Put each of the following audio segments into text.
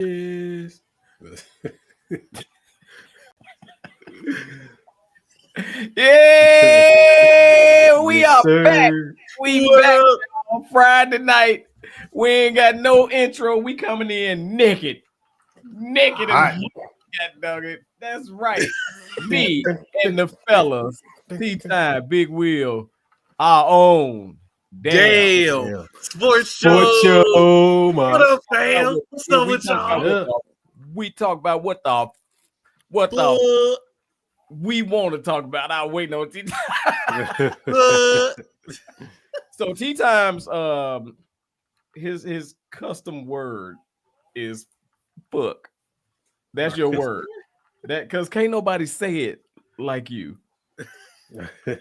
Yes. Yeah, we Yes, are sir. back. We What back up? on Friday night. We ain't got no intro. We coming in naked. Naked Hot. and God dog it. That's right. Me and the fellas. T-Time, Big Wheel, our own. Damn. Damn. Sports Sports show. show, man. What up, fam? What's up We with talk about y'all? we talk about what the What? we want to talk about. I'm waiting on T-Time. So T-Time's his custom word is fuck. That's your word. That because can't nobody say it like you.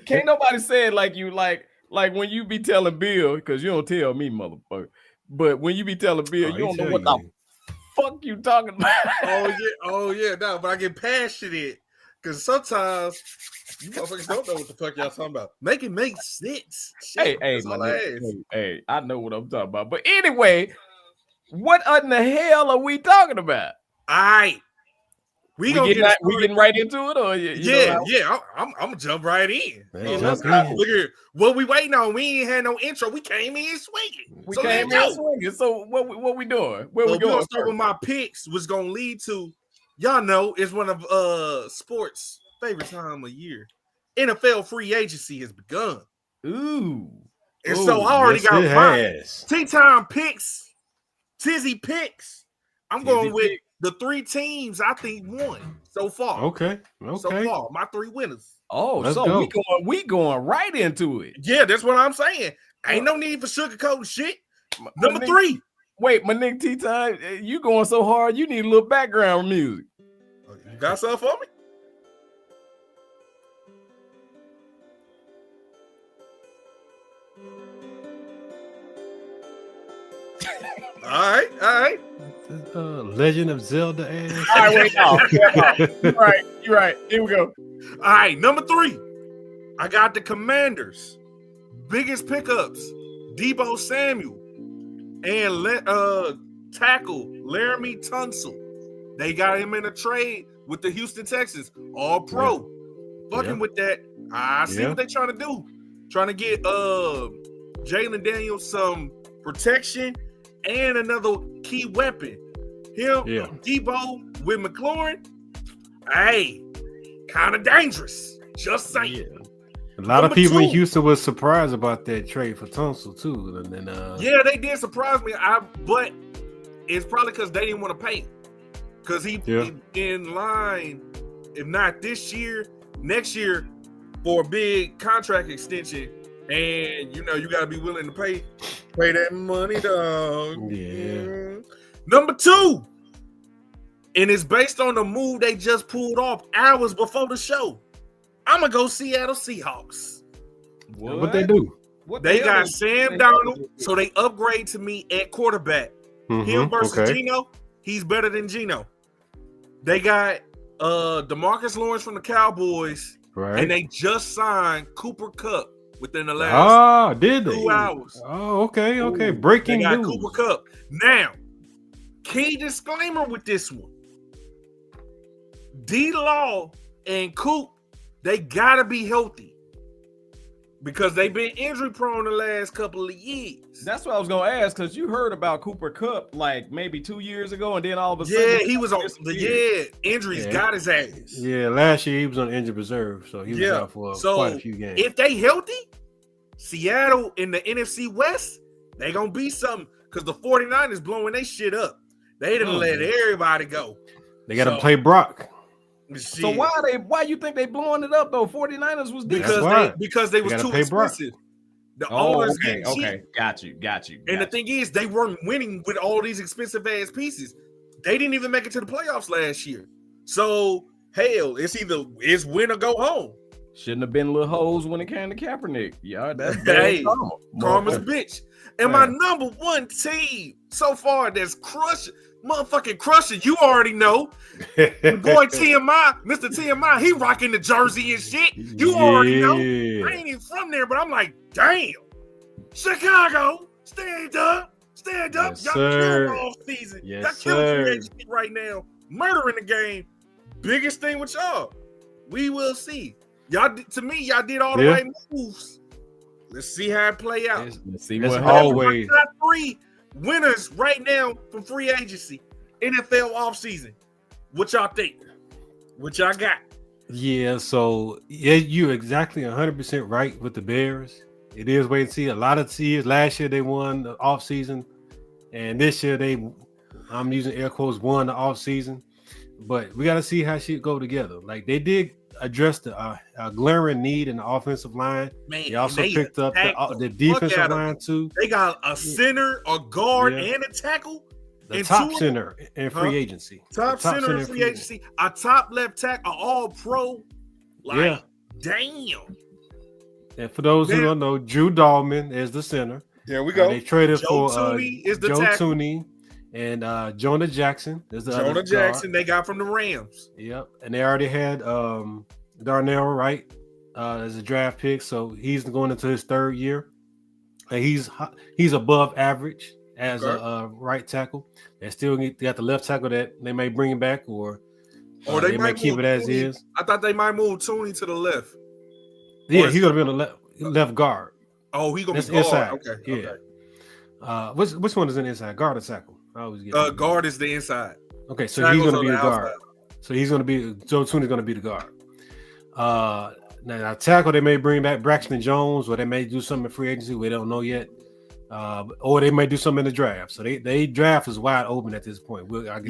Can't nobody say it like you. Like when you be telling Bill, because you don't tell me, motherfucker. But when you be telling Bill, you don't know what the fuck you talking about. Oh yeah, no, but I get passionate because sometimes you motherfuckers don't know what the fuck y'all talking about. Make it make sense. Shit, Hey, that's my all I nigga. ask. Hey, I know what I'm talking about. But anyway, what in the hell are we talking about? All right, we getting right into it, or I'm gonna jump right in. Let's go. Look here, what we waiting on? We ain't had no intro. We came in swinging. We came in swinging. So what we doing? Where we going? We'll start with my picks, which gonna lead to y'all know it's one of sports' favorite time of year. NFL free agency has begun. Ooh. And so I already got my T-Time picks, Tizzy picks. I'm going with the three teams I think won so far. Okay. So far, my three winners. Oh, let's go. we going right into it. Yeah, that's what I'm saying. Ain't no need for sugarcoating shit. Number three. Wait, my nigga T-Time, you going so hard, you need a little background music. You got something for me? All right. Legend of Zelda ass. All right, wait, no. You're right. Here we go. All right, number three. I got the Commanders. Biggest pickups: Debo Samuel and tackle Laramie Tunsil. They got him in a trade with the Houston Texans. All pro. Fucking with that. I see what they trying to do. Trying to get Jalen Daniels some protection and another key weapon. Debo with McLaurin. Hey, kind of dangerous. Just saying. Yeah. A lot of people in Houston was surprised about that trade for Tunsil too. And then, they did surprise me. But it's probably because they didn't want to pay. Because he in line, if not this year, next year for a big contract extension. And you got to be willing to pay that money, dog. Yeah. Number two, and it's based on the move they just pulled off hours before the show. I'm gonna go Seattle Seahawks. What they do? They got Sam Darnold, so they upgrade to me at quarterback. Him versus Geno, he's better than Geno. They got DeMarcus Lawrence from the Cowboys, and they just signed Cooper Kupp within the last did they? 2 hours. Oh, okay. Breaking news. Cooper Kupp. Now, key disclaimer with this one: D-Law and Coop, they gotta be healthy because they've been injury prone the last couple of years. That's what I was gonna ask, because you heard about Cooper Kupp like maybe 2 years ago, and then all of a sudden, he was on injuries got his ass. Yeah, last year he was on injured reserve, so he was out for quite a few games. If they healthy, Seattle in the NFC West, they gonna be something because the 49ers blowing their shit up. They didn't let everybody go. They gotta play Brock. So why you think they blowing it up though? 49ers was because they was too expensive. The owners okay. Got you. And the thing is, they weren't winning with all these expensive ass pieces. They didn't even make it to the playoffs last year. So hell, it's win or go home. Shouldn't have been little hoes when it came to Kaepernick. Yeah, that's karma's a bitch. And my number one team so far that's motherfucking crushing. You already know. Boy TMI, Mr. TMI, he rocking the jersey and shit. You already know. I ain't even from there, but I'm like, damn. Chicago, stand up. Stand up. Yes, y'all sir. killing all season. Yes, y'all killing sir. free agency right now. Murdering the game. Biggest thing with y'all. We will see. Y'all, to me, y'all did all the right moves. Let's see how it play out. Let's see That's what always top 3 winners right now from free agency, NFL offseason. What y'all think? What y'all got? Yeah, so yeah, you're exactly 100% right with the Bears. It is wait and see. A lot of years last year they won the offseason, and this year I'm using air quotes, won the offseason. But we got to see how shit go together. Like they did address the glaring need in the offensive line. Man, they also picked up the defensive line too. They got a center, a guard, and a tackle. The top center in free agency. Top center in free agency. A top left tackle, all pro. Like, damn. And for those who don't know, Drew Dahlman is the center. There we go. They traded Joe for Tooney is the Joe tackle. Tooney and Jonah Jackson. Is the Jonah Jackson they got from the Rams. Yep. And they already had Darnell Wright as a draft pick. So he's going into his 3rd year. And he's above average as a right tackle. They still got the left tackle that they may bring him back or they might keep it as is. I thought they might move Tooney to the left. Yeah, he's gonna be on the left guard. Oh, he's gonna be inside. Okay. Yeah. Okay. Which one is an inside? Guard or tackle? I always get guard is the inside. Okay, so he's gonna be the guard. So he's gonna be Joe Tooney's gonna be the guard. Now tackle they may bring back Braxton Jones, or they may do something in free agency. We don't know yet. Or they may do something in the draft. So they draft is wide open at this point. I've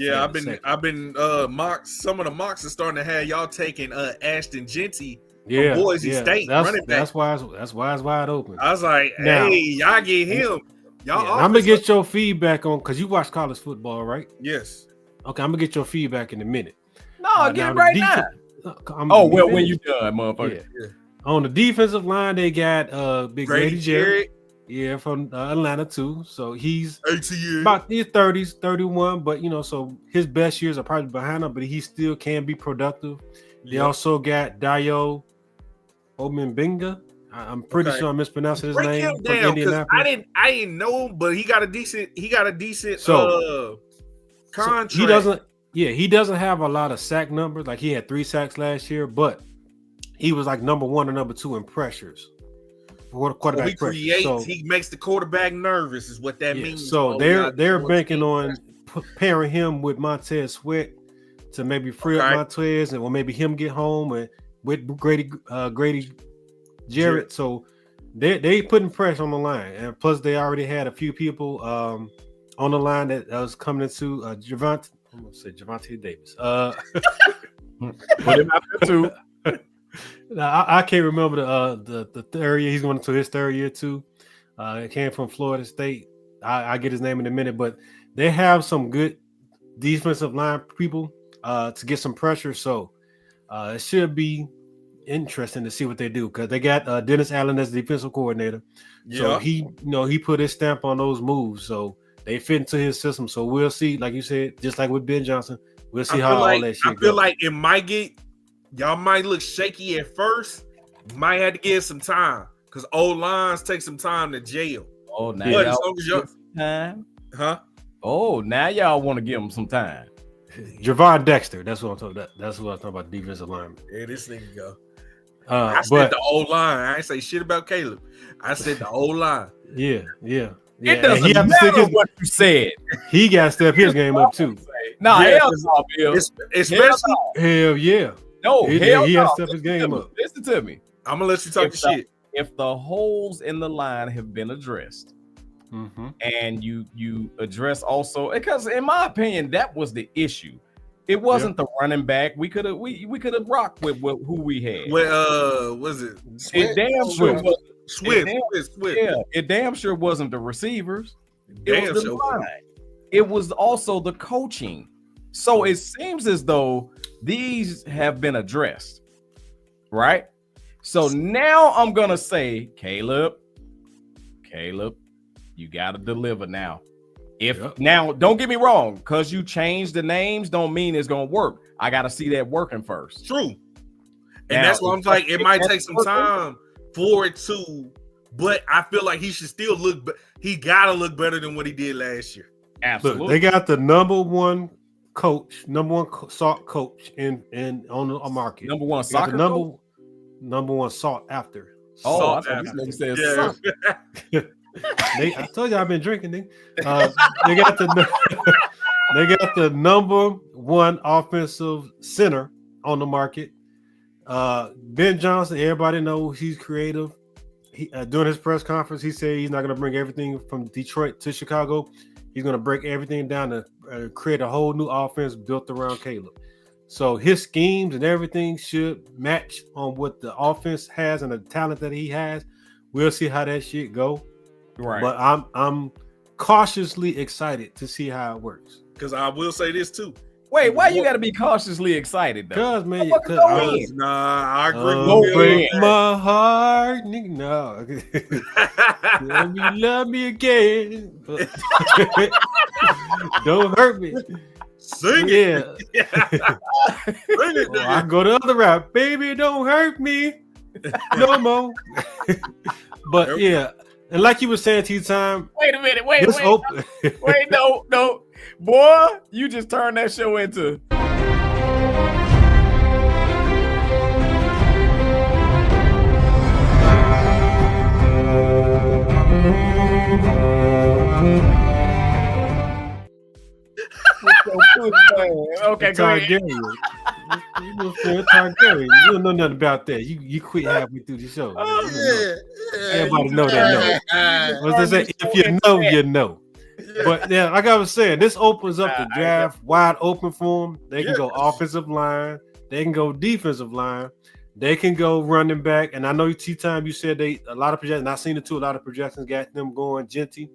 been mocks. Some of the mocks are starting to have y'all taking Ashton Genty from Boise State running back. That's why it's wide open. I was like, hey, y'all get him. I'm gonna get your feedback on because you watch college football, right? Yes. Okay, I'm gonna get your feedback in a minute. No, get it right now. When you done, motherfucker. Yeah. On the defensive line, they got Big Grady Jarrett. Yeah, from Atlanta too. So he's about his 30s, 31. But so his best years are probably behind him, but he still can be productive. They also got Dayo Omenbenga. I'm pretty sure I'm mispronouncing his name. Him down, I didn't know him, but he got a decent contract. So he doesn't have a lot of sack numbers. Like he had 3 sacks last year, but he was like number 1 or number 2 in pressures. Quarterback pressure. He makes the quarterback nervous, is what that means. So they're banking on pairing him with Montez Sweat to maybe free up Montez, and or maybe him get home and with Grady Jarrett. So they putting pressure on the line, and plus they already had a few people on the line that was coming into Javonte. I'm gonna say Javonte Davis. Put him out there too. Now, I can't remember the third year. He's going into his 3rd year too. It came from Florida State. I get his name in a minute, but they have some good defensive line people to get some pressure. So it should be interesting to see what they do because they got Dennis Allen as the defensive coordinator. So he put his stamp on those moves. So they fit into his system. So we'll see. Like you said, just like with Ben Johnson, we'll see how all that shit goes. I feel like it might get. Y'all might look shaky at first. Might have to give some time because old lines take some time to jail. Oh, now y'all time, huh? Oh, now y'all want to give them some time. Javon Dexter, that's what I'm talking about. That's what I'm talking about. Defensive lineman. Yeah, this nigga go. I said the old line. I ain't say shit about Caleb. I said the old line. Yeah. It doesn't matter what you said. He got to step his game up too. Hell no, Bill. Especially hell yeah. No, he has to step his game up. Listen to me. I'm gonna let you talk shit. If the holes in the line have been addressed, and you address also, because in my opinion, that was the issue. It wasn't the running back. We could have rocked with who we had. Well, was it? It damn sure wasn't. Swift. Yeah, it damn sure wasn't the receivers. It was the line. It was also the coaching. So it seems as though these have been addressed, right? So now I'm gonna say, Caleb, you gotta deliver now. Now, don't get me wrong, because you changed the names don't mean it's gonna work. I gotta see that working first. True, and that's why I'm like, it might take some time for it to but I feel like he should still look. He gotta look better than what he did last year. Absolutely. Look, they got the number one coach, salt coach in on the market. Number one They got soccer the number one sought after. Oh, I Salt thought this after. nigga said Yeah. soccer. I told you I've been drinking. They got the number one offensive center on the market. Ben Johnson, everybody knows he's creative. During his press conference, he said he's not going to bring everything from Detroit to Chicago. He's going to break everything down to create a whole new offense built around Caleb. So his schemes and everything should match on what the offense has and the talent that he has. We'll see how that shit go. Right. But I'm cautiously excited to see how it works. Because I will say this too. Wait, why you got to be cautiously excited though? Because man, I agree don't with break you. my heart, nigga. No, love me again. Don't hurt me. Sing it. Yeah. Sing it, Well, I nigga. go to the other route, baby. Don't hurt me no more. But yeah, and like you were saying, T-Time. Wait a minute. Wait, This open. wait, no. Boy, you just turned that show into okay, go ahead. Targaryen. Targaryen. You don't know nothing about that. You quit halfway through the show. Everybody know that. No. What's they say? If you know, you know. But yeah, like I was saying, this opens up the draft wide open for them. They can go offensive line. They can go defensive line. They can go running back. And I know T-Time, you said a lot of projections. I seen it too. A lot of projections got them going. Genty.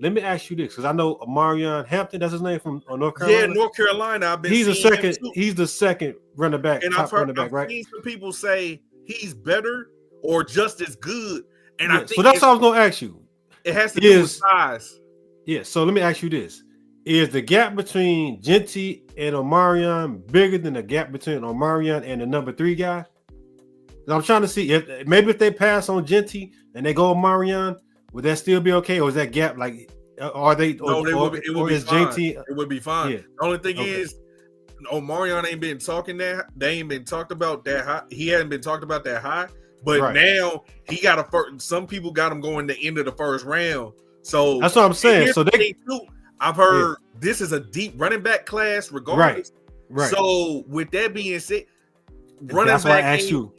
Let me ask you this, because I know Amarion Hampton, that's his name, from North Carolina. Yeah, North Carolina. I've been. He's the seeing second. him too. He's the second running back. And Top running back, right? Seen some people say he's better or just as good. And I think so that's what I was gonna ask you. It has to do with size. Yeah. So let me ask you this: is the gap between Genty and Omarion bigger than the gap between Omarion and the number 3 guy? I'm trying to see if they pass on Genty and they go Omarion, would that still be okay, or is that gap like? Are they? No, it would be fine. JT, it would be fine. Yeah. The only thing is, Omarion ain't been talking that. They ain't been talked about that high. He hadn't been talked about that high. But now he got a first. Some people got him going the end of the first round. So that's what I'm saying. So I've heard this is a deep running back class, regardless. Right. So with that being said, that's why I asked you.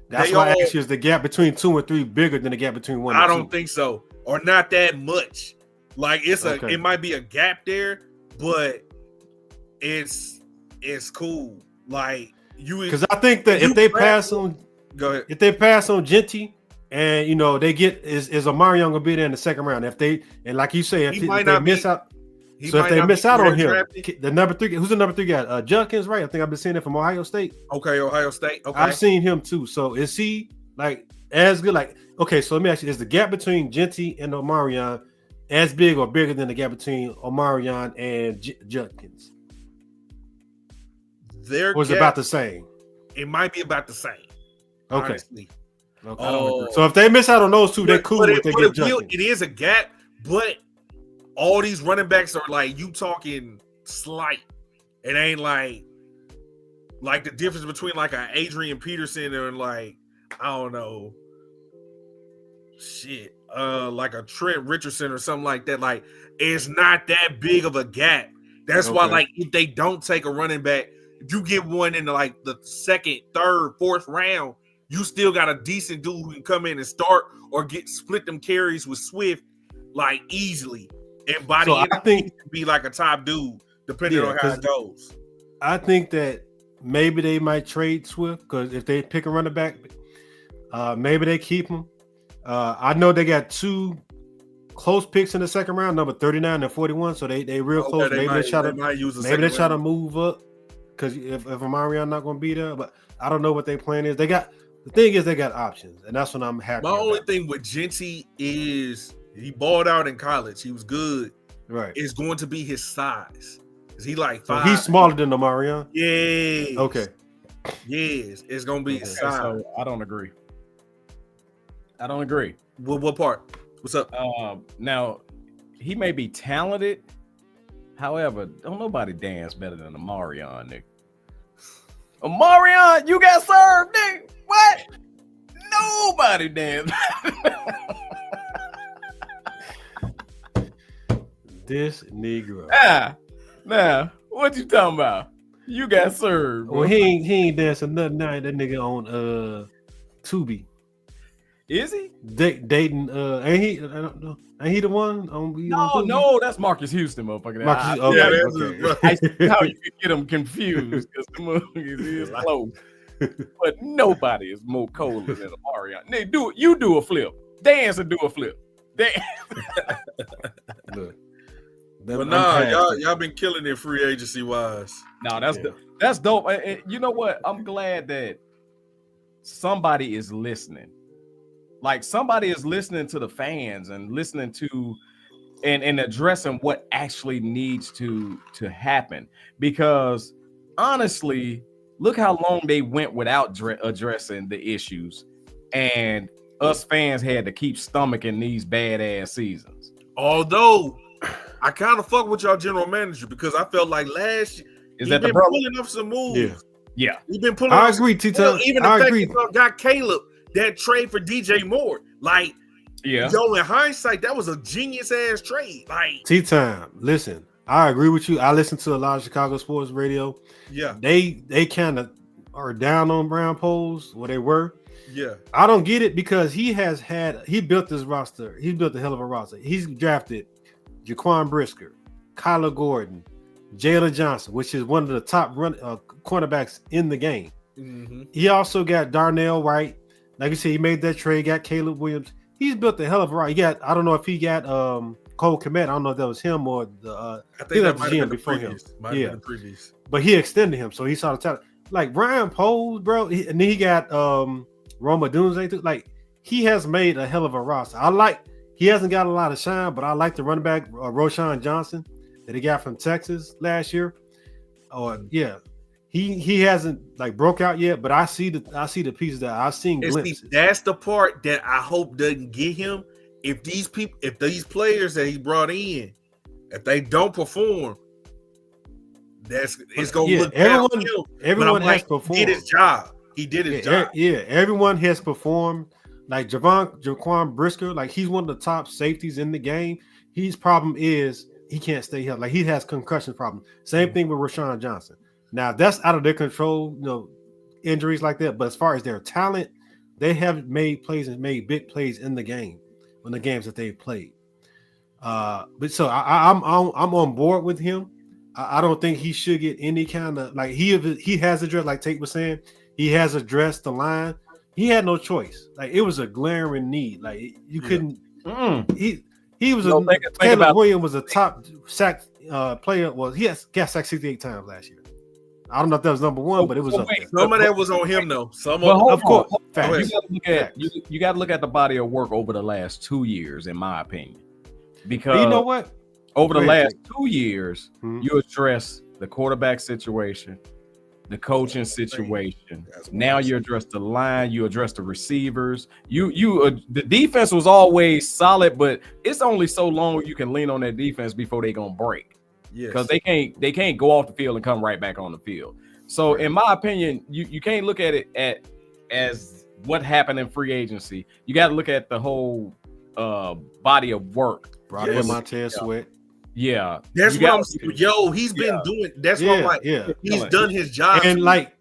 That's why I asked you: is the gap between 2 and 3 bigger than the gap between 1 and 2? I don't think so, or not that much. Like it might be a gap there, but it's cool. Like because I think that if they pass on. Go ahead. If they pass on Genty and they get is Omarion gonna be there in the second round? If they like you say, if they miss out, so if they miss out on him, the number 3, who's the number 3 guy? Judkins, right? I think I've been seeing it from Ohio State. Okay, Ohio State. Okay, I've seen him too. So is he like as good? Like so let me ask you: is the gap between Genty and Omarion as big or bigger than the gap between Omarion and Judkins? Or is it about the same? It might be about the same. Okay. Honestly. Okay. So if they miss out on those two, they're cool if they get Judkins. It is a gap, but all these running backs are like you talking slight. It ain't like the difference between like an Adrian Peterson and like I don't know, like a Trent Richardson or something like that. Like it's not that big of a gap. That's why like if they don't take a running back, if you get one in like the second, third, fourth round, you still got a decent dude who can come in and start or split them carries with Swift like easily. And by the end, I think be like a top dude, depending on how it goes. I think that maybe they might trade Swift because if they pick a running back, maybe they keep him. I know they got 2 close picks in the second round, number 39 and 41. So they real close. Maybe they try to move up because if Omarion not going to be there, but I don't know what their plan is. The thing is they got options, and that's what I'm happy. My only thing with Genty is he balled out in college. He was good. Right. It's going to be his size. Is he like 5? So he's smaller than Omarion? Yes. Okay. Yes. It's going to be his size. So I don't agree. I don't agree. What part? What's up? Now, he may be talented. However, don't nobody dance better than Omarion, nigga. Omarion, you got served, nigga. What? Nobody dance. This Negro. Nah, what you talking about? You got served. Bro. Well, he ain't dancing nothing now. That nigga on Tubi. Is he? Dating ain't he? I don't know. Ain't he the one on No, that's Marcus Houston, motherfucker. Marcus, I see how you can get them confused because the movie is close. But nobody is more colder than Omarion. Nigga, you do a flip. Dance and do a flip. Dance. Look, but nah, y'all been killing it free agency wise. No, that's dope. You know what? I'm glad that somebody is listening. Like somebody is listening to the fans and listening to and addressing what actually needs to happen. Because honestly, look how long they went without addressing the issues, and us fans had to keep stomaching these badass seasons. Although I kind of fuck with y'all general manager because I felt like last year he's been pulling up some moves. Yeah. He's been pulling. I agree, Tito. Even the fact that got Caleb. That trade for DJ Moore, like, yo, in hindsight, that was a genius ass trade. Like, T-Time, listen, I agree with you. I listen to a lot of Chicago sports radio. Yeah, they kind of are down on Brown Poles where they were. Yeah, I don't get it because he built this roster. He built a hell of a roster. He's drafted Jaquan Brisker, Kyler Gordon, Jalen Johnson, which is one of the top cornerbacks in the game. Mm-hmm. He also got Darnell Wright. Like you said, he made that trade, got Caleb Williams. He's built a hell of a roster. I don't know if he got Cole Kmet. I don't know if that was him or I think that was GM before him. Yeah, the previous. But he extended him, so he saw the talent. Like Brian Poles, bro, and then he got Roma Dunze too. Like he has made a hell of a roster. He hasn't got a lot of shine, but I like the running back Roshan Johnson that he got from Texas last year. He hasn't like broke out yet, but I see the pieces that I've seen glimpses. That's the part that I hope doesn't get him. If these players that he brought in, if they don't perform, it's gonna look everyone has performed. He did his job. He did his job. Yeah, everyone has performed. Like Jaquan Brisker, like he's one of the top safeties in the game. His problem is he can't stay healthy. Like he has concussion problems. Same thing with Rashawn Johnson. Now that's out of their control, injuries like that. But as far as their talent, they have made plays and made big plays in the game, in the games that they've played. But so I'm on board with him. I don't think he should get any kind of like he has addressed, like Tate was saying, he has addressed the line. He had no choice. Like it was a glaring need. Like you couldn't. He was Caleb Williams was a top sack player. Well, he got sacked 68 times last year. I don't know if that was number one, but it was up there. Some of that was on him, though. Of course. You got to look at the body of work over the last 2 years, in my opinion. Because you know what? Over the last 2 years, you address the quarterback situation, the coaching situation. Now you address the line, you address the receivers. The defense was always solid, but it's only so long you can lean on that defense before they're gonna break. Because they can't go off the field and come right back on the field. So in my opinion, you can't look at it as what happened in free agency. You got to look at the whole body of work. Brought in Montez Sweat. Yeah, that's what I'm saying. Yo, he's been doing. That's what I'm like. Yeah, he's done his job, and like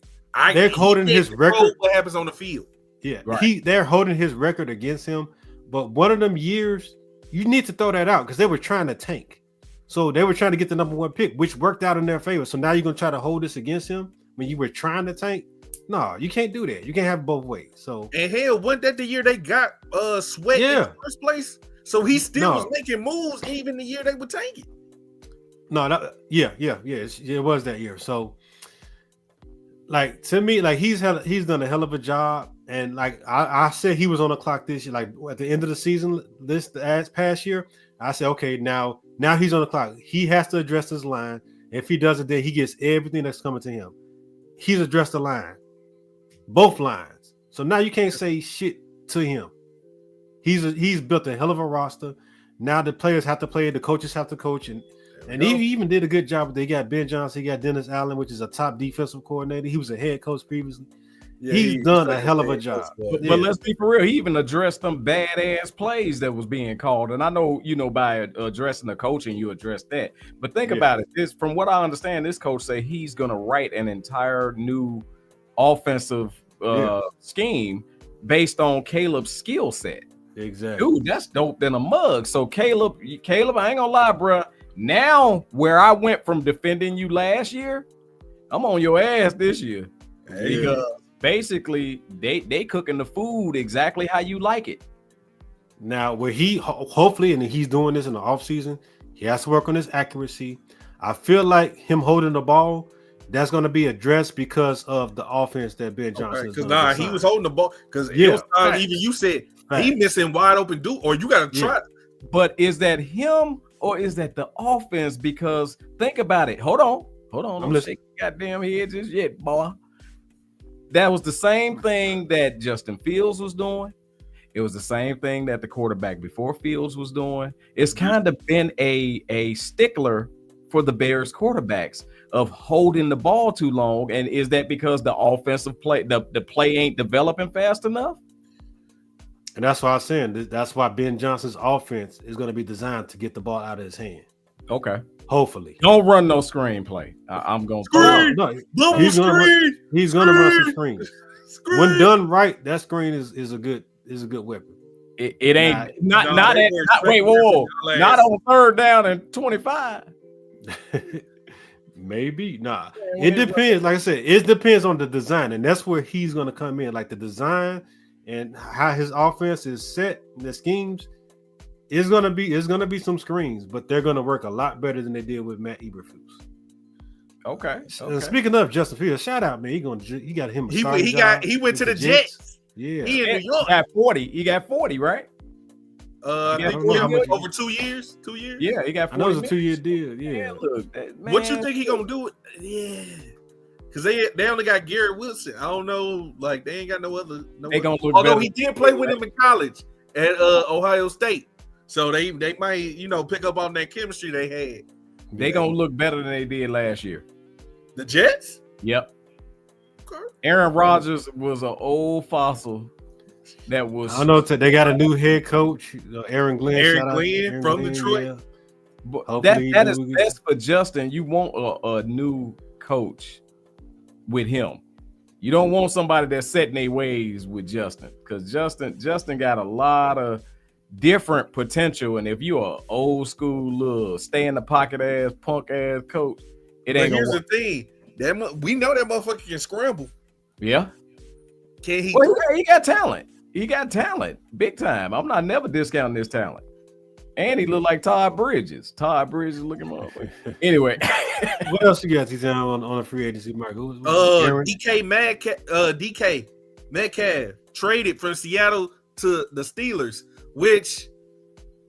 they're holding his record. What happens on the field? Yeah, they're holding his record against him. But one of them years, you need to throw that out because they were trying to tank. So they were trying to get the number one pick, which worked out in their favor. So now you're gonna try to hold this against him when you were trying to tank? No, you can't do that. You can't have it both ways. So and hell, wasn't that the year they got Sweat in the first place? So he still was making moves even the year they were tanking. No, it was that year. So, like to me, like he's done a hell of a job. And like I said, he was on the clock this year. Like at the end of the season, past year, I said, okay, now he's on the clock. He has to address his line. If he does it, then he gets everything that's coming to him. He's addressed the line, both lines. So now you can't say shit to him. he's built a hell of a roster. Now the players have to play, the coaches have to coach, and he even did a good job. They got Ben Johnson, he got Dennis Allen, which is a top defensive coordinator. He was a head coach previously. Yeah, he's done a hell of a job. But let's be for real. He even addressed some badass plays that was being called. And I know, by addressing the coaching, you addressed that. But think about it. This, from what I understand, this coach say he's going to write an entire new offensive scheme based on Caleb's skill set. Exactly. Dude, that's dope than a mug. So Caleb, I ain't gonna lie, bro. Now, where I went from defending you last year, I'm on your ass this year. Because basically, they cooking the food exactly how you like it. Now, where he hopefully, and he's doing this in the offseason, he has to work on his accuracy. I feel like him holding the ball, that's going to be addressed because of the offense that Ben Johnson is because design. he was holding the ball because even you said he missing wide open or you got to try. But is that him or is that the offense? Because think about it. Hold on. I'm shaking goddamn head just yet, boy. That was the same thing that Justin Fields was doing. It was the same thing that the quarterback before Fields was doing. It's kind of been a stickler for the Bears quarterbacks of holding the ball too long. And is that because the offensive play, the play ain't developing fast enough? And that's why I'm saying that's why Ben Johnson's offense is going to be designed to get the ball out of his hand. Okay. Hopefully. Don't run no screenplay. I'm going to he's going to run some screens. When done right, that screen is a good weapon. It ain't not on third down and 25. Maybe it depends. Like I said, it depends on the design, and that's where he's going to come in. Like the design and how his offense is set, the schemes is going to be some screens, but they're going to work a lot better than they did with Matt Eberflus. Okay. Speaking of Justin Fields, shout out, man. He got him. He went to the Jets. Yeah, he in New York. He got 40, right? I think over 2 years. 2 years. Yeah, he got 40. I know it's a 2-year deal. Yeah. Look, what you think he gonna do? Yeah, because they only got Garrett Wilson. I don't know. Like they ain't got no other. Although he did play with him in college at Ohio State, so they might pick up on that chemistry they had. They gonna look better than they did last year. The Jets. Yep. Okay. Aaron Rodgers was an old fossil. That was. I know they got a new head coach, Aaron Glenn. Aaron from Detroit. Yeah. But that is best for Justin. You want a new coach with him. You don't want somebody that's setting their ways with Justin, because Justin got a lot of different potential. And if you're an old school little stay in the pocket ass punk ass coach, it ain't. But here's the thing: we know that motherfucker can scramble. Yeah. Can he? Well, he got talent. He got talent, big time. I'm not never discounting this talent. And he looked like Todd Bridges. Todd Bridges looking up. Anyway, what else you got on a free agency, Mark? DK Metcalf traded from Seattle to the Steelers, which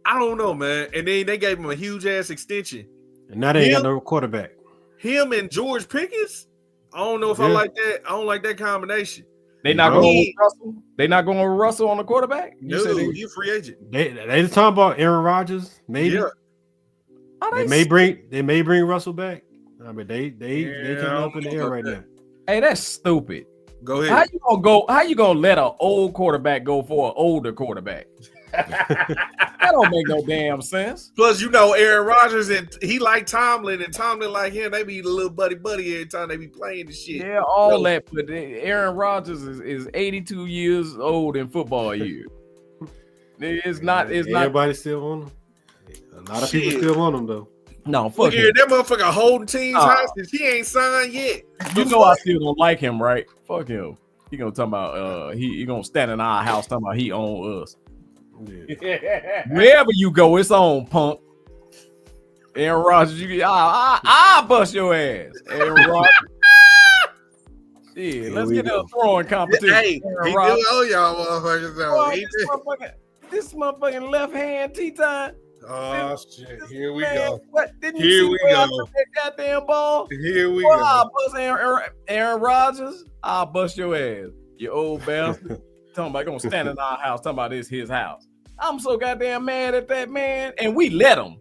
I don't know, man. And then they gave him a huge ass extension. And now they ain't got no quarterback. Him and George Pickens. I don't know if I like that. I don't like that combination. They not going with Russell. They not going with Russell on the quarterback. No, he's a free agent. They just talking about Aaron Rodgers. Maybe they may bring Russell back. I mean they come up in the air right now. Hey, that's stupid. Go ahead. How you gonna let an old quarterback go for an older quarterback? That don't make no damn sense. Plus, Aaron Rodgers and he like Tomlin, and Tomlin like him. They be the little buddy every time they be playing the shit. Yeah, all that. But Aaron Rodgers is 82 years old in football years. It's not. Everybody still want him. A lot of people still want him though. No, fuck him. That motherfucker holding teams hostage. He ain't signed yet. I still don't like him, right? Fuck him. He gonna talk about he gonna stand in our house talking about he own us. Yeah. Wherever you go, it's on, punk. Aaron Rodgers, I bust your ass. Aaron Rodgers. Yeah, let's get a throwing competition. Hey, he do owe y'all motherfuckers. This motherfucking left hand T-time. Oh shit! Here we go. What didn't you see where I threw that goddamn ball? Here we go. I'll bust Aaron Rodgers. I'll bust your ass, you old bastard. Talking about gonna stand in our house. Talking about this his house. I'm so goddamn mad at that man, and we let him.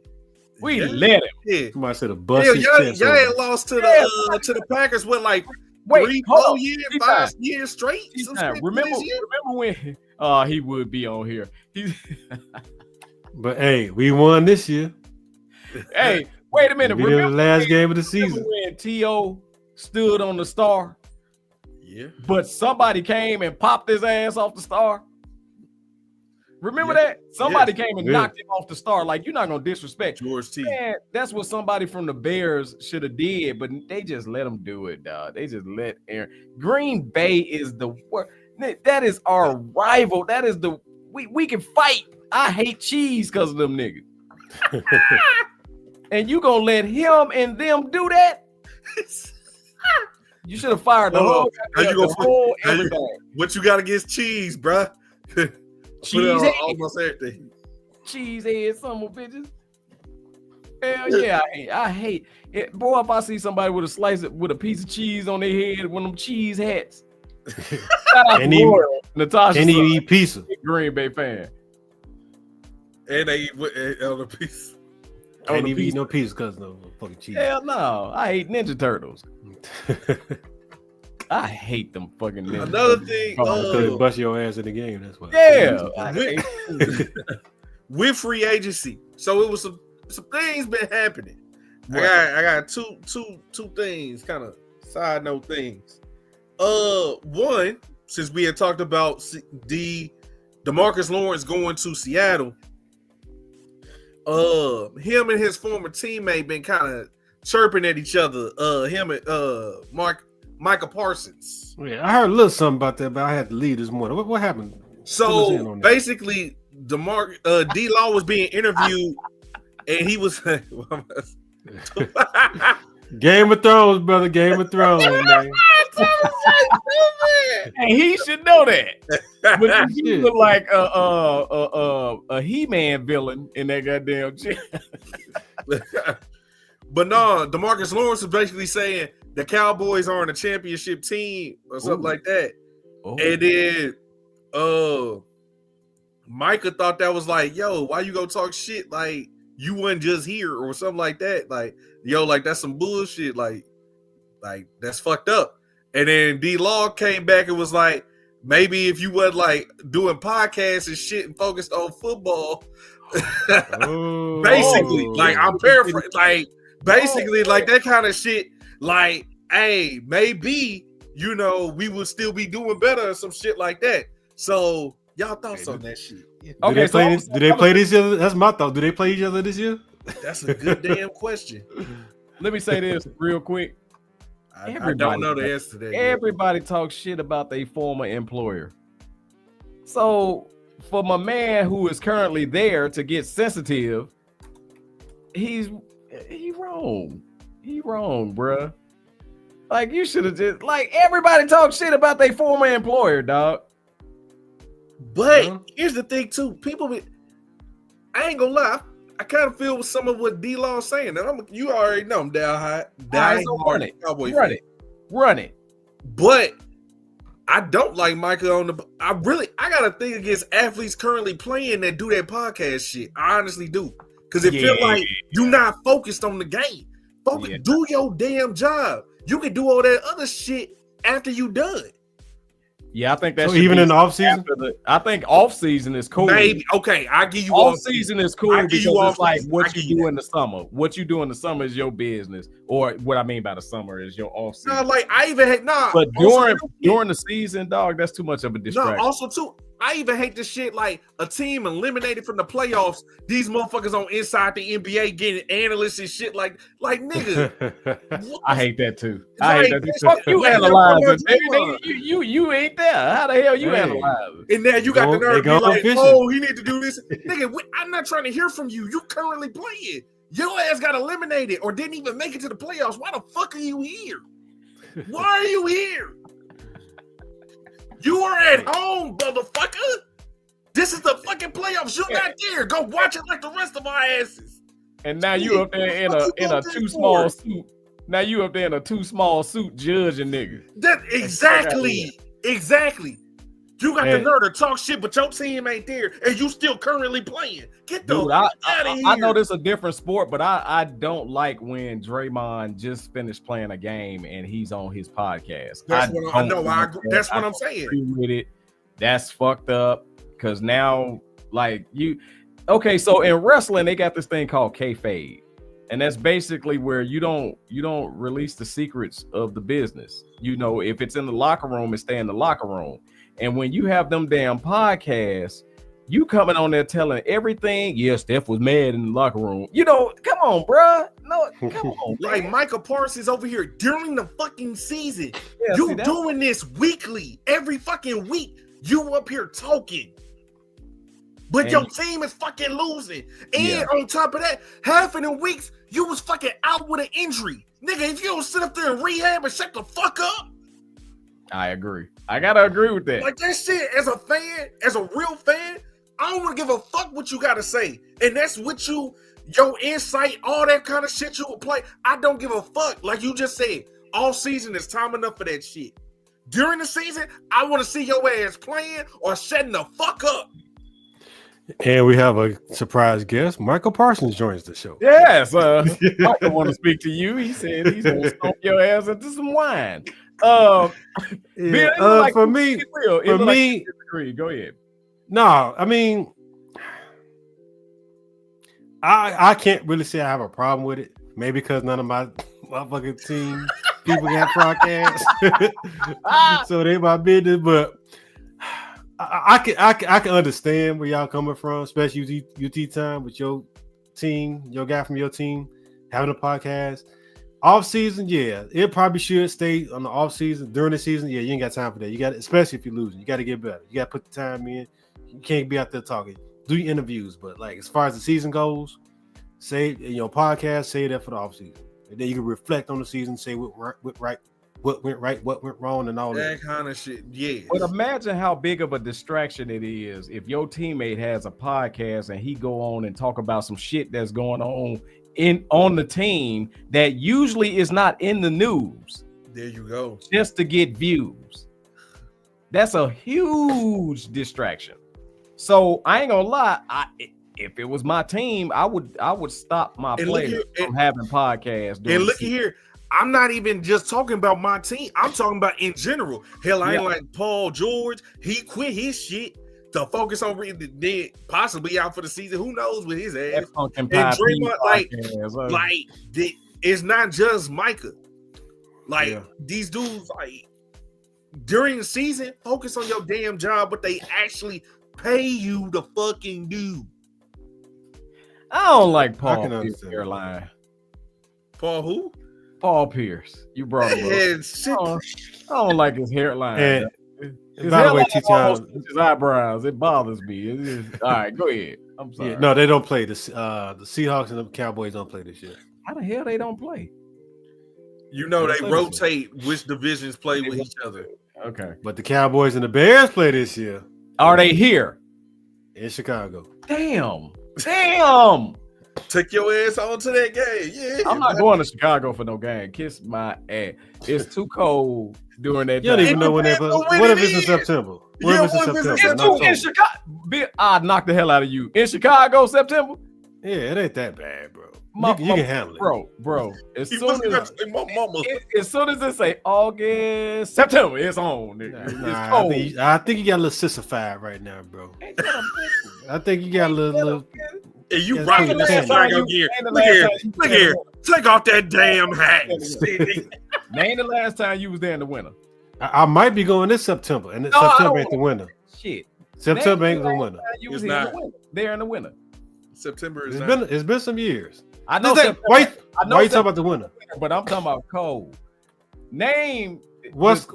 We let him. Yeah. Somebody said a bus. Y'all had lost to the Packers with like 3-4 years, 5 years straight. Remember when he would be on here. But hey, we won this year. Hey, wait a minute. Remember the last game of the season when T.O. stood on the star? Yeah. But somebody came and popped his ass off the star. Remember that? Somebody came and knocked him off the star. Like, you're not gonna disrespect George T. Man, that's what somebody from the Bears should have did, but they just let him do it, dog. They just let Aaron. Green Bay is the worst. That is our rival. That is the we can fight. I hate cheese because of them niggas. And you gonna let him and them do that? You should have fired the whole everything. What you got against cheese, bruh? Cheese almost everything. Cheese head, some of bitches. Hell yeah, I hate it. Boy, if I see somebody with a piece of cheese on their head, one of them cheese hats. Natasha, can he eat pizza? Green Bay fan. And they eat on the piece. Can't even eat no pizza because no fucking cheese. Hell no, I hate Ninja Turtles. I hate them fucking Ninja Another Turtles. thing, Because bust your ass in the game. That's why. Yeah. With free agency, so it was some things been happening. What? I got two things, kind of side note things. One, since we had talked about DeMarcus Lawrence going to Seattle, him and his former teammate been kind of chirping at each other. Him and Micah Parsons. Yeah, I heard a little something about that, but I had to leave this morning. What happened? So basically, D-Law was being interviewed, and he was Game of Thrones, brother. Game of Thrones, man. And he should know that. But he look like a He-Man villain in that goddamn shit. But no, DeMarcus Lawrence is basically saying the Cowboys aren't a championship team or something like that. Oh. And then Micah thought that was like, yo, why you go talk shit like you wasn't just here or something like that? Like, yo, like that's some bullshit. Like that's fucked up. And then D-Law came back and was like, maybe if you wasn't like doing podcasts and shit and focused on football, basically, like I'm paraphrasing, like basically like that kind of shit. Like, hey, maybe, you know, we would still be doing better or some shit like that. So y'all thoughts on that shit? Okay, do they play each other? That's my thought. Do they play each other this year? That's a good damn question. Let me say this real quick. I don't know the answer to that. Everybody talks shit about their former employer. So for my man who is currently there to get sensitive, he wrong. He wrong, bruh. Like, you should have just, like, everybody talks shit about their former employer, dog. But here's the thing, too. I ain't gonna lie. I kind of feel with some of what D-Law is saying. And you already know I'm down high. Run it. But I don't like Micah I got a thing against athletes currently playing that do that podcast shit. I honestly do. Because it feels like you're not focused on the game. Do your damn job. You can do all that other shit after you done. Yeah, I think that's so even in the off season. I think off season is cool. Maybe okay, I give you off season is cool because it's like what you do in the summer. What you do in the summer is your business, or what I mean by the summer is your off season. No, like I even hate but during the season, dog, that's too much of a distraction. No, also too. I even hate this shit like a team eliminated from the playoffs. These motherfuckers on Inside the NBA getting analysts and shit like nigga. I hate that too. I hate that too. Fuck you analyzing. You ain't there. How the hell you analyzing? And now you got the nerve to be like, oh, he need to do this. Nigga, I'm not trying to hear from you. You currently playing. Your ass got eliminated or didn't even make it to the playoffs. Why the fuck are you here? Why are you here? You are at home, motherfucker. This is the fucking playoffs. You're not there. Go watch it like the rest of our asses. And now you up there in a too small suit. Now you up there in a too small suit judging niggas. That exactly. You got the nerve to talk shit, but your team ain't there, and you still currently playing. Get the Dude, fuck out of here. I know this is a different sport, but I don't like when Draymond just finished playing a game and he's on his podcast. That's what I'm saying. With it, that's fucked up. Because now, like okay, so in wrestling they got this thing called kayfabe, and that's basically where you don't release the secrets of the business. You know, if it's in the locker room, it stay in the locker room. And when you have them damn podcasts, you coming on there telling everything. Yeah, Steph was mad in the locker room. You know, come on, bruh. No, come on. Like Michael Parsons over here during the fucking season. Yeah, you doing this weekly, every fucking week. You up here talking. But your team is fucking losing. And on top of that, half of the weeks, you was fucking out with an injury. Nigga, if you don't sit up there and rehab and shut the fuck up. I agree. I gotta agree with that. Like that shit, as a fan, as a real fan, I don't want to give a fuck what you gotta say. And that's what your insight, all that kind of shit you will play. I don't give a fuck. Like you just said, all season is time enough for that shit. During the season, I want to see your ass playing or shutting the fuck up. And we have a surprise guest. Michael Parsons joins the show. Yes, Michael want to speak to you. He said he's gonna stomp your ass into some wine. For me, go ahead. No, I mean, I can't really say I have a problem with it. Maybe because none of my motherfucking team people got podcasts, so they my business. But I can understand where y'all coming from, especially UT time with your team, your guy from your team having a podcast. Off season, yeah, it probably should stay on the off season. During the season, yeah, you ain't got time for that. You got, especially if you're losing, you got to get better. You got to put the time in. You can't be out there talking. Do your interviews, but like as far as the season goes, say in your podcast, say that for the off season, and then you can reflect on the season, say what went right, what went wrong, and all that kind of shit. Yeah. But imagine how big of a distraction it is if your teammate has a podcast and he go on and talk about some shit that's going on the team that usually is not in the news. There you go. Just to get views. That's a huge distraction. So I ain't gonna lie. If it was my team, I would stop my players from having podcasts. And look here, I'm not even just talking about my team. I'm talking about in general. Hell, I ain't like Paul George. He quit his shit to focus on then possibly out for the season. Who knows with his ass? And Draymond, like it's not just Micah. Like these dudes, like during the season, focus on your damn job, but they actually pay you to fucking do. I don't like Paul Pierce hairline. Paul who? Paul Pierce. You brought him up. I don't like his hairline. And by the way, his eyebrows, it bothers me. All right, go ahead. I'm sorry. Yeah, no, they don't play this. The Seahawks and the Cowboys don't play this year. How the hell they don't play? You know they rotate which divisions play with each other. Okay, but the Cowboys and the Bears play this year. Are they here in Chicago? Damn. Take your ass on to that game. Yeah, I'm not going to Chicago for no game. Kiss my ass. It's too cold during that. You don't even know when they play. What if it's in September? What if it's in September? In Chicago. I'd knock the hell out of you. In Chicago, September? Yeah, it ain't that bad, bro. You can handle it. Bro. As soon as it say August, September, it's on. It's cold. I think you got a little sissified right now, bro. I think you got a little. And you rocking the Chicago gear. Look here. Take off that damn hat. Name the last time you was there in the winter. I might be going this September, and September ain't the winter. Shit. September ain't the winter. It's not. There in the winter. September is It's been some years. I know. Why you talking about the winter? But I'm talking about cold. Name what's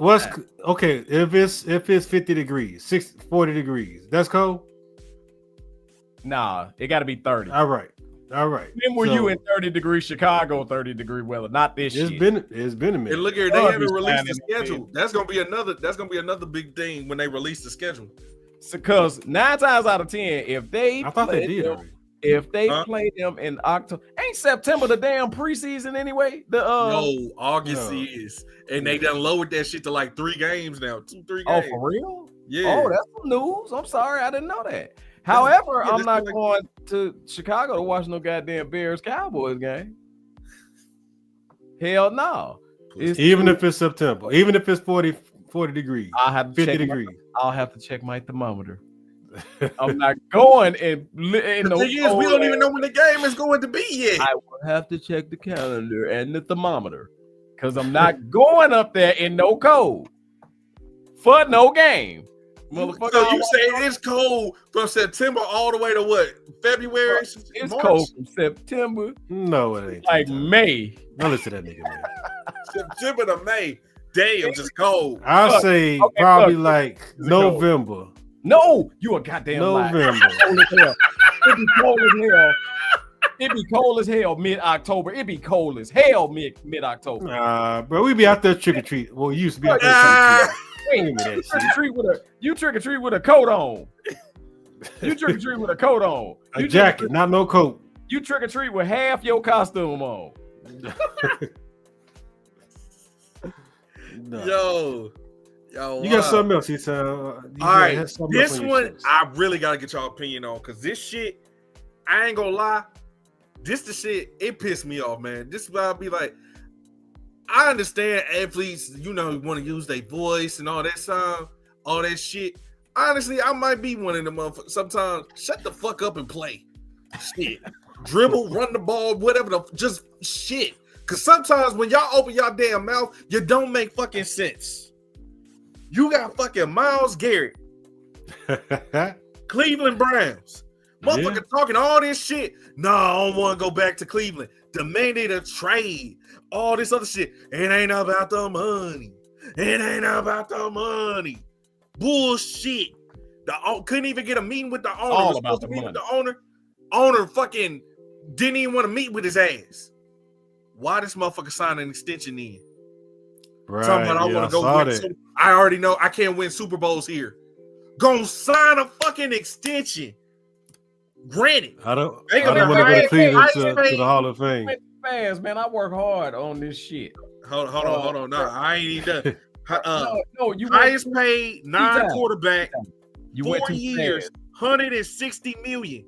okay? If it's 50 degrees, 40 degrees, that's cold. Nah, it got to be 30. All right. When were you in 30-degree Chicago, 30-degree weather? Not this shit. It's been a minute. And look here, they haven't released the schedule. That's gonna be another big thing when they release the schedule. Because 9 times out of 10, if they play them in October, ain't September the damn preseason anyway? August is, and they done lowered that shit to like 3 games now, 2-3 games. Oh, for real? Yeah. Oh, that's some news. I'm sorry, I didn't know that. However, I'm not going to Chicago to watch no goddamn Bears Cowboys game. Hell no. Even if it's September, even if it's 40 degrees, I'll have to 50 check degrees. I'll have to check my thermometer. I'm not going and The thing is, we don't even know when the game is going to be yet. I will have to check the calendar and the thermometer because I'm not going up there in no cold for no game. Motherfucker, So you say it's cold from September all the way to what? February? It's March? cold from September. No, it ain't. Like May. Don't listen to that nigga, man. September to May. Damn, just cold. I'll say probably like November. No, you a goddamn November. Liar. It be cold as hell. It be cold as hell mid-October. It be cold as hell mid-October. Nah, bro, we be out there trick or treat. Well, you used to be out there trick You trick or treat with a coat on. You trick or treat with a coat on. A jacket, not no coat. You trick or treat with half your costume on. Yo, you got something else? It's all right. This one I really gotta get y'all opinion on because this shit, I ain't gonna lie. This the shit, it pissed me off, man. This is why I'll be like, I understand athletes, want to use their voice and all that shit. Honestly, I might be one of them motherfuckers. Sometimes shut the fuck up and play. Shit. Dribble, run the ball, whatever just shit. Cause sometimes when y'all open y'all damn mouth, you don't make fucking sense. You got fucking Myles Garrett, Cleveland Browns. Motherfucker talking all this shit. No, I don't want to go back to Cleveland. Demanded a trade. All this other shit. It ain't about the money. It ain't about the money. Bullshit. Couldn't even get a meeting with the owner. All about the money. With the owner. Owner fucking didn't even want to meet with his ass. Why this motherfucker signed an extension in? Right, Talking about I want to go win. I already know I can't win Super Bowls here. Gonna sign a fucking extension. Granted, I don't want to go to Cleveland to the Hall of Fame. Fans, man, I work hard on this shit. Hold on. No, I ain't even done. You highest paid non-quarterback. You 4 went 2 years, $160 million.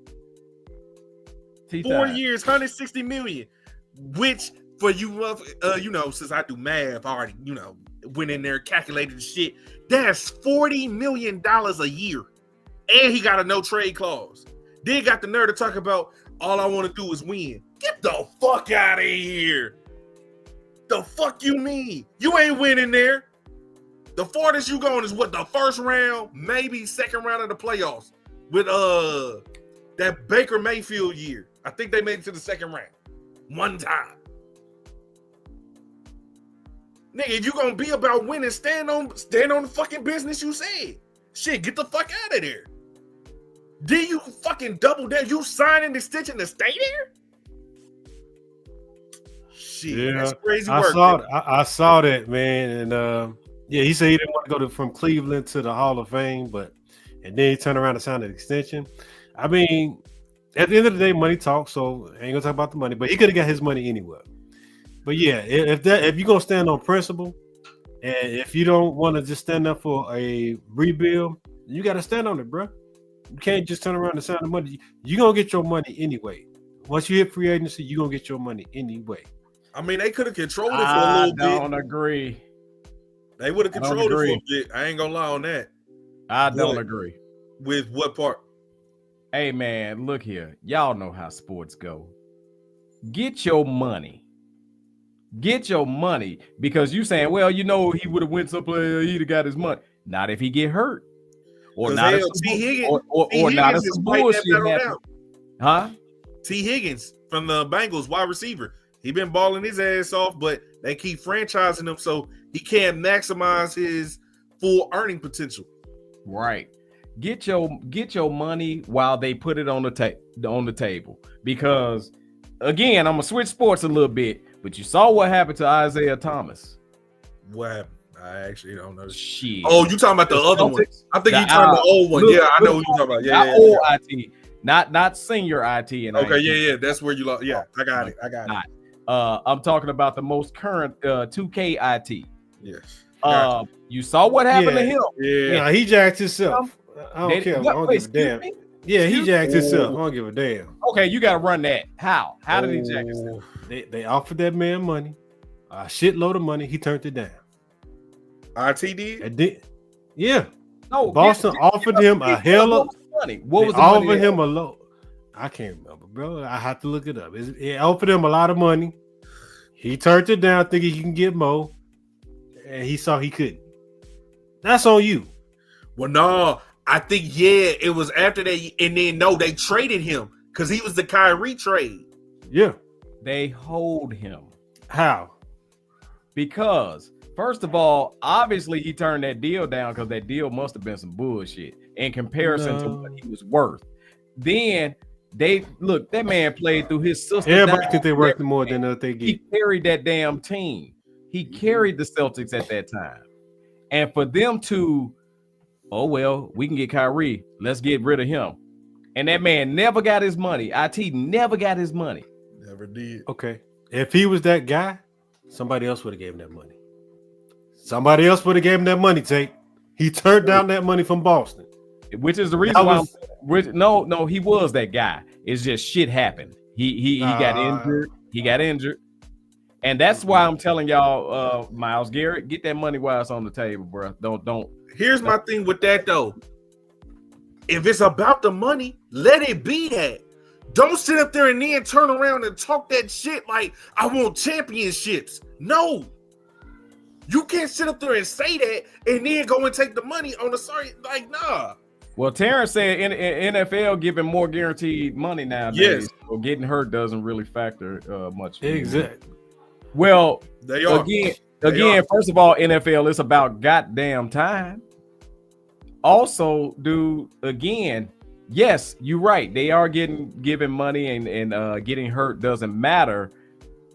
4 years, $160 million. Which for you, since I do math, I already, went in there, calculated the shit. That's $40 million a year, and he got a no trade clause. Then got the nerve to talk about all I want to do is win. Get the fuck out of here. The fuck you mean? You ain't winning there. The farthest you going is what, the first round, maybe second round of the playoffs with that Baker Mayfield year. I think they made it to the second round. One time. Nigga, if you gonna be about winning, stand on the fucking business you said. Shit, get the fuck out of there. Did you fucking double down? You signing the extension to stay there? Shit, that's crazy work. I saw that, man, and he said he didn't want to go from Cleveland to the Hall of Fame, and then he turned around and signed an extension. I mean, at the end of the day, money talks, so I ain't gonna talk about the money, but he could have got his money anywhere. But yeah, if you're gonna stand on principle, and if you don't want to just stand up for a rebuild, you got to stand on it, bro. You can't just turn around and sign the money. You're going to get your money anyway. Once you hit free agency, you're going to get your money anyway. I mean, they could have controlled it for a little bit. I don't agree. They would have controlled it for a bit. I ain't going to lie on that. I don't agree. With what part? Hey, man, look here. Y'all know how sports go. Get your money. Get your money. Because you saying, well, he would have went someplace, he'd have got his money. Not if he get hurt. Or not if not if some bullshit happen. Huh? T. Higgins from the Bengals, wide receiver. He been balling his ass off, but they keep franchising him so he can't maximize his full earning potential. Right. Get your money while they put it on the table. Because again, I'm gonna switch sports a little bit, but you saw what happened to Isaiah Thomas. What happened? I actually don't know. Shit. Oh, you talking about the other one? I think you talking about the old one. Yeah, I know what you talking about. Yeah, not old IT, not senior IT. And okay, yeah, that's where you lost. Yeah, I got it. I'm talking about the most current 2K IT. Yes. You saw what happened to him. Yeah, he jacked himself. I don't care. I don't give a damn. Me? Yeah, he jacked himself. I don't give a damn. Okay, you got to run that. How? How did he jack himself? They offered that man money, a shitload of money. He turned it down. RT did? Yeah. No, Boston offered him a hell of money. What was the offered money? him a low. I can't remember, bro. I have to look it up. It offered him a lot of money. He turned it down, thinking he can get more, and he saw he couldn't. That's on you. Well, no, I think it was after they, and then they traded him because he was the Kyrie trade. Yeah. They hold him. How? Because first of all, obviously he turned that deal down because that deal must have been some bullshit in comparison to what he was worth. Then that man played through his sister. Everybody think they worth more than what they get. He carried that damn team. He carried the Celtics at that time. And for them to, oh well, we can get Kyrie. Let's get rid of him. And that man never got his money. IT never got his money. Never did. Okay. If he was that guy, somebody else would have gave him that money. Somebody else would have gave him that money, Tate. He turned down that money from Boston. Which is the reason why no, he was that guy. It's just shit happened. He got injured. He got injured. And that's why I'm telling y'all, Myles Garrett, get that money while it's on the table, bro. Don't. Here's my thing with that though. If it's about the money, let it be that. Don't sit up there and then turn around and talk that shit like I want championships. No. You can't sit up there and say that and then go and take the money on the side. Like, nah. Well, Terrence said in NFL giving more guaranteed money nowadays. Yes. So getting hurt doesn't really factor much. Exactly. Well, they are. Again, first of all, NFL is about goddamn time. Also, dude, again, yes, you're right. They are given money and getting hurt doesn't matter.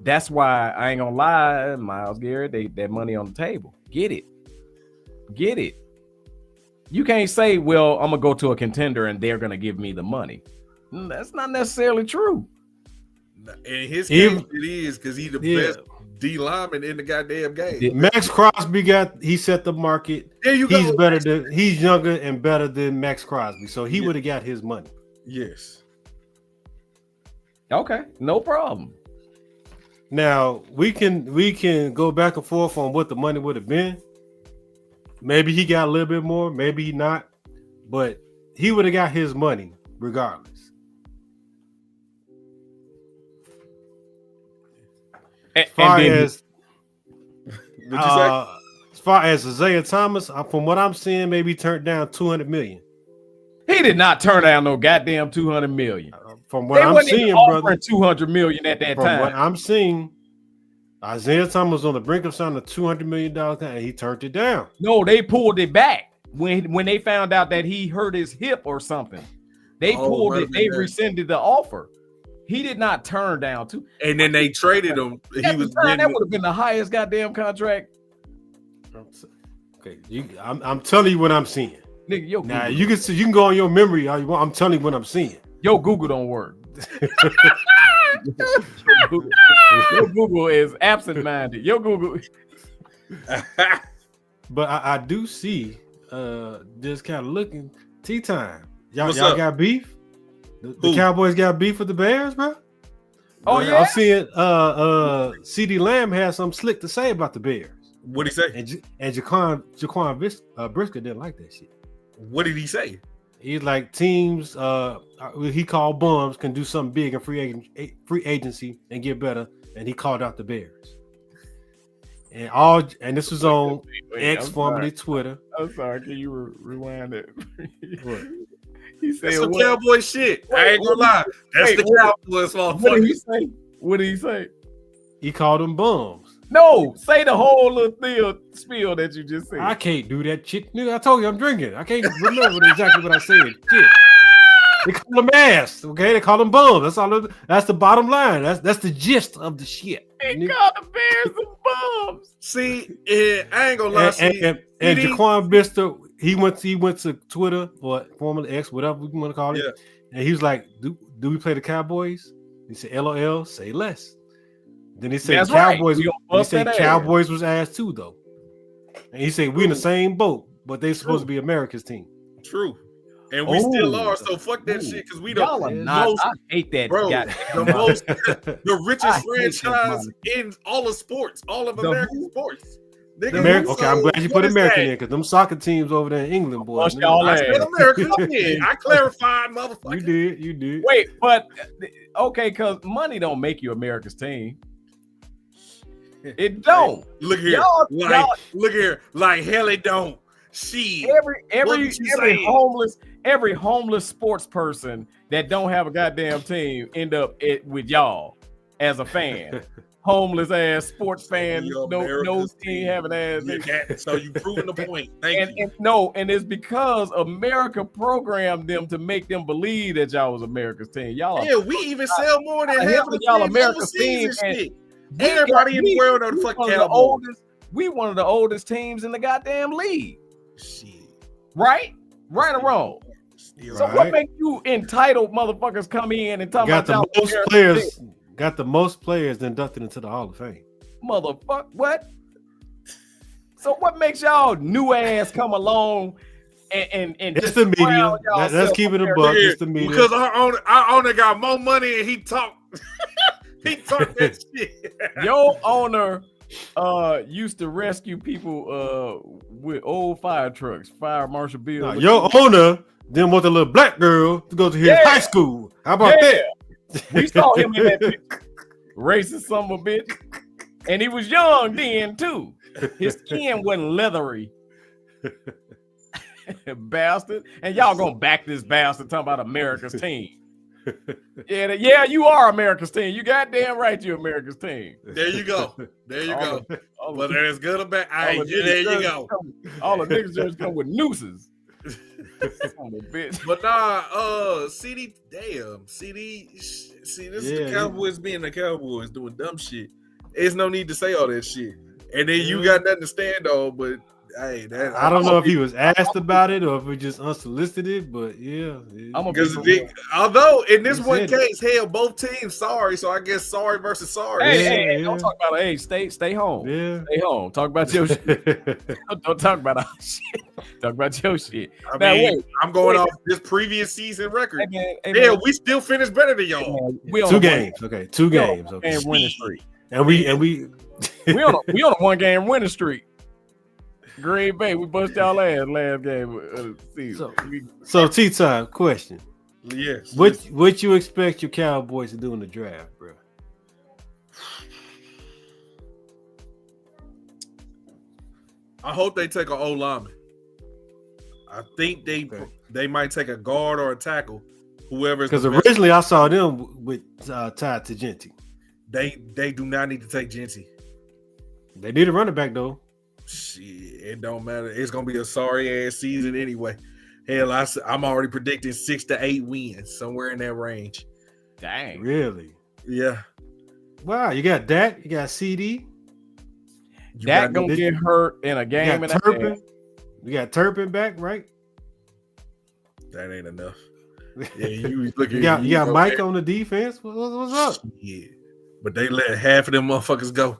That's why I ain't gonna lie, Myles Garrett, that money on the table. Get it. You can't say, well, I'm gonna go to a contender and they're gonna give me the money. That's not necessarily true. In his case, it is because he's the best D lineman in the goddamn game. Max Crosby he set the market. There you go. He's younger and better than Max Crosby, so he would have got his money. Yes. Okay, no problem. Now we can go back and forth on what the money would have been. Maybe he got a little bit more, maybe he not, but he would have got his money regardless. As far as Isaiah Thomas, from what I'm seeing, maybe turned down $200 million. He did not turn down no goddamn $200 million. From what I'm seeing, brother, $200 million at that time. From what I'm seeing, Isaiah Thomas was on the brink of signing a $200 million contract, and he turned it down. No, they pulled it back when they found out that he hurt his hip or something. They pulled it. They rescinded the offer. He did not turn down two. And then they traded him. That would have been the highest goddamn contract. Okay, I'm telling you what I'm seeing. Nigga, now you can go on your memory all you want. I'm telling you what I'm seeing. Yo, Google don't work. Your Google is absent-minded. Your Google. But I do see just kind of looking T-time. Y'all got beef? The Cowboys got beef with the Bears, bro? Oh, yeah? I'm seeing CD Lamb has something slick to say about the Bears. What'd he say? And Jaquan Brisker didn't like that shit. What did he say? He's like teams he called bums can do something big in free agency and get better, and he called out the Bears. And this was on X, formerly Twitter. I'm sorry, can you rewind it? What? He said some Cowboy shit. I ain't gonna lie. That's the Cowboys' fault. What did he say? What did he say? He called them bums. No, say the whole little spiel that you just said. I can't do that shit. Nigga, I told you I'm drinking. I can't remember exactly what I said. Shit. They call them ass, okay? They call them bums. That's all. That's the bottom line. That's the gist of the shit. They call the Bears some bums. See, I ain't gonna lie. And Jaquan Brisker, he went to Twitter or formerly X, whatever we want to call it. Yeah. And he was like, "Do we play the Cowboys?" He said, "LOL, say less." Then he said, "Cowboys." Right. He said, "Cowboys was ass too, though." And he said we in the same boat, but they supposed to be America's team. True. And we still Oh. are, so fuck that shit, because we Y'all don't. are not. I hate that. Bro, the richest franchise in all of sports, all of American sports. Nigga, Okay, I'm glad you put American in, because them soccer teams over there in England, boy. I said America. I clarified, motherfucker. You did. Wait, but okay, because money don't make you America's team. It don't. Look here, look here, like hell it don't. She every homeless sports person that don't have a goddamn team end up with y'all as a fan. Homeless ass sports fan, no team having ass. So you proving the point. And it's because America programmed them to make them believe that y'all was America's team. Y'all, we even sell more than half of y'all America's team. Everybody in the world know the fucking Cowboys. We one of the oldest teams in the goddamn league. Shit. Right or wrong? So what make you entitled motherfuckers come in and talk about got the most players inducted into the Hall of Fame? Motherfucker, what? So what makes y'all new ass come along and it's the media? Let's keep it a buck. It's the media. Because our owner got more money and he talked that shit. Your owner used to rescue people with old fire trucks, fire marshal bill. Your owner didn't want the little black girl to go to his high school. How about that? We saw him in that bitch. Racist son of a bitch. And he was young then too. His skin wasn't leathery. Bastard. And y'all gonna back this bastard talking about America's team. Yeah, you are America's team. You goddamn right, you're America's team. There you go. Whether it's good or bad, there you go. All the niggas just come with nooses. But nah, CD, see, this is the Cowboys being the Cowboys doing dumb shit. There's no need to say all that shit. And then you got nothing to stand on, but hey, I don't know if he was asked about it or if it just unsolicited, but although in this one case, hell, both teams sorry, so I guess sorry versus sorry. Hey, don't talk about it. Hey, stay home. Yeah. Stay home. Talk about your shit. Don't talk about our shit. Talk about your shit. I'm going off this previous season record. We still finished better than y'all. Two games. Okay. And winning streak. And we we on a 1 game winning streak. Green Bay, we bust y'all ass last game of the season. So T-Time, question. Yes. What you expect your Cowboys to do in the draft, bro? I hope they take an old lineman. I think they might take a guard or a tackle, whoever's. Because originally I saw them with Tate to Genty. They do not need to take Genty. They need a running back though. Shit, it don't matter. It's gonna be a sorry ass season anyway. Hell, I'm already predicting 6 to 8 wins, somewhere in that range. Dang, really? Yeah. Wow, you got Dak, you got CD. Dak gonna get hurt in a game and a half. You got Turpin back, right? That ain't enough. Yeah, you got Mike on the defense. What's up? Yeah, but they let half of them motherfuckers go.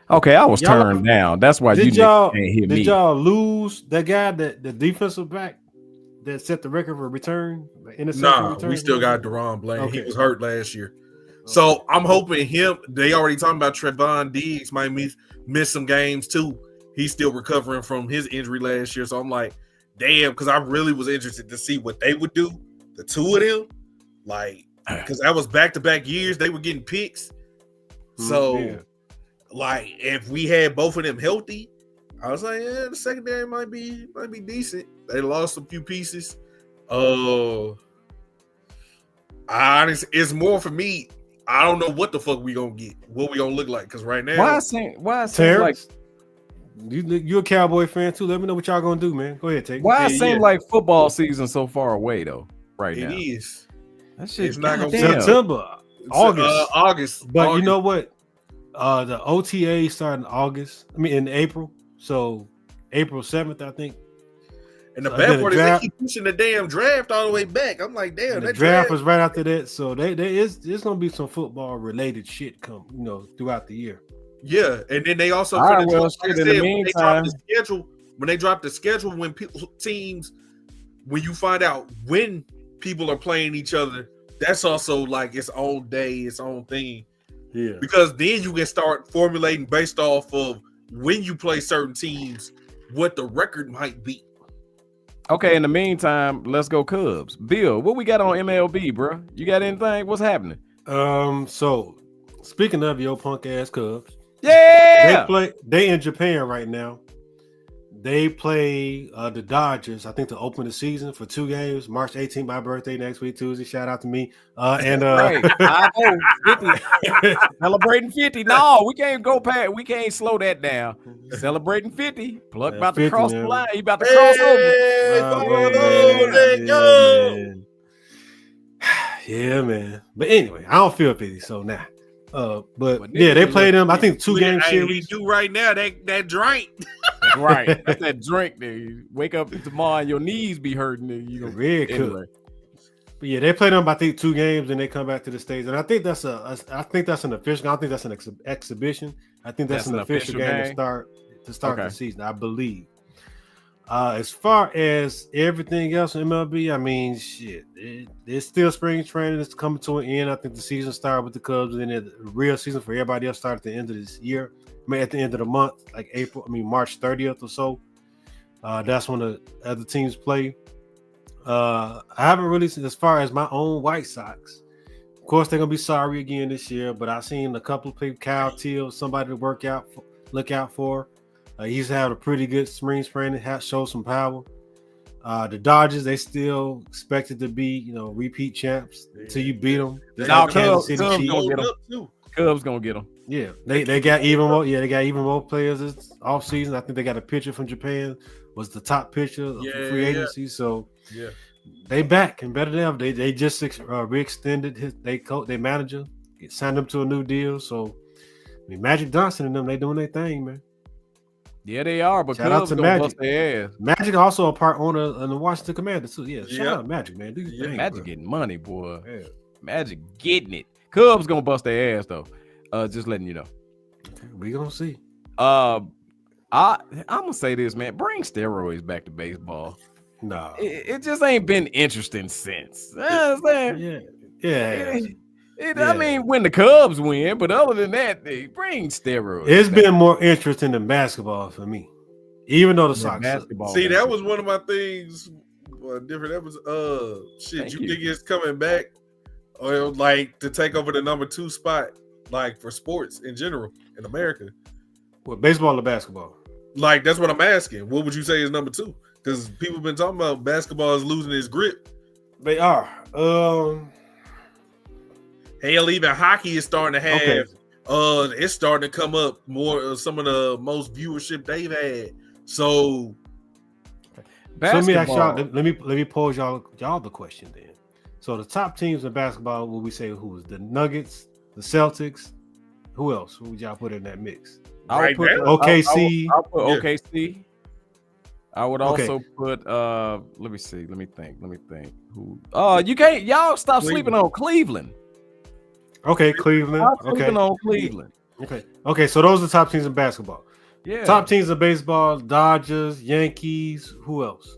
Okay, I was turned down. That's why you can't hear me. Did y'all lose that guy, the defensive back that set the record for return? Nah, we still got Deron Bland. Okay. He was hurt last year. So I'm hoping they already talking about Trevon Diggs might miss some games too. He's still recovering from his injury last year. So I'm like, damn, because I really was interested to see what they would do, the two of them. Like, because that was back-to-back years. They were getting picks. So, like, if we had both of them healthy, I was like, the secondary might be decent. They lost a few pieces. It's more for me. I don't know what the fuck we gonna get, what we gonna look like. Because right now, why it seem like you a Cowboy fan too? Let me know what y'all gonna do, man. Go ahead, Tate. Why it seem like football season so far away though? Right now, it is. That shit. It's not gonna be September, August. But you know what? The OTA started in April. So April 7th, I think. And the bad part is they keep pushing the damn draft all the way back. I'm like, damn, that draft was right after that. So there's gonna be some football related shit come, throughout the year. Yeah, and then they also All right, finna well, drop, shit, like I in the said, meantime, when they drop the schedule, when teams, when you find out when people are playing each other, that's also like its own day, its own thing. Yeah. Because then you can start formulating based off of when you play certain teams, what the record might be. okay, in the meantime, let's go Cubs. Bill, what we got on MLB, bro? You got anything? What's happening? So speaking of your punk ass Cubs, Yeah, they in Japan right now. They play the Dodgers, I think, to open the season for 2 games. March 18th, my birthday next week, Tuesday. Shout out to me. right. I know, 50. Celebrating 50. No, we can't go past. We can't slow that down. Celebrating 50. Plug about to 50, cross man. the line. He about to cross over. Let's go. Man. Yeah, man. But anyway, I don't feel 50, so nah. But yeah, they played them. I think 2-game series. You do now that drink. Right. That's that drink there. You wake up tomorrow and your knees be hurting. You go Red anyway. But yeah, they played them. I think 2 games, and they come back to the States. And I think that's an official. I don't think that's an exhibition. I think that's an official game to start the season, I believe. As far as everything else in MLB, I mean, shit, it's still spring training. It's coming to an end. I think the season started with the Cubs, and then the real season for everybody else started at the end of this year. I mean, at the end of the month, like March 30th or so. That's when the other teams play. I haven't really seen, as far as my own White Sox. Of course, they're gonna be sorry again this year, but I've seen a couple of people, Kyle Till, somebody to look out for. He's had a pretty good spring training, show some power. The Dodgers, they still expected to be, repeat champs until you beat them. Cubs gonna get them. Yeah, they got even more. Yeah, they got even more players this offseason. I think they got a pitcher from Japan, was the top pitcher of free agency. So they back and better than ever. They just re-extended their manager, signed him to a new deal. So I mean, Magic Johnson and them, they doing their thing, man. Yeah, they are, but shout out Cubs to gonna Magic. bust their ass. Magic also a part owner of the Washington Commanders too. Yeah, shout out Magic, man. Do your thing, Magic bro. getting money, boy. Yeah. Magic getting it. Cubs gonna bust their ass though. Just letting you know. Okay, we gonna see. I'm gonna say this, man. Bring steroids back to baseball. No, it just ain't been interesting since. Yeah. I mean, when the Cubs win, but other than that, they bring steroids. It's been more interesting than basketball for me, even though the Sox. Basketball. See, that was one of my things. Different. That was shit. You think it's coming back, or like to take over the number 2 spot, like for sports in general in America? What, baseball or basketball? Like that's what I'm asking. What would you say is number 2? Because people have been talking about basketball is losing its grip. They are. Hell, even hockey is starting to have. It's starting to come up more. Some of the most viewership they've had. So, let me ask y'all. Let me pose y'all the question then. So the top teams in basketball, would we say who was the Nuggets, the Celtics? Who else? Who would y'all put in that mix? I would put OKC. I'll put OKC. I would also put let me see. Let me think. Who you can't y'all stop sleeping on Cleveland. Okay, Cleveland. Sleeping on Cleveland. Okay, so those are the top teams in basketball. Yeah. Top teams in baseball, Dodgers, Yankees, who else?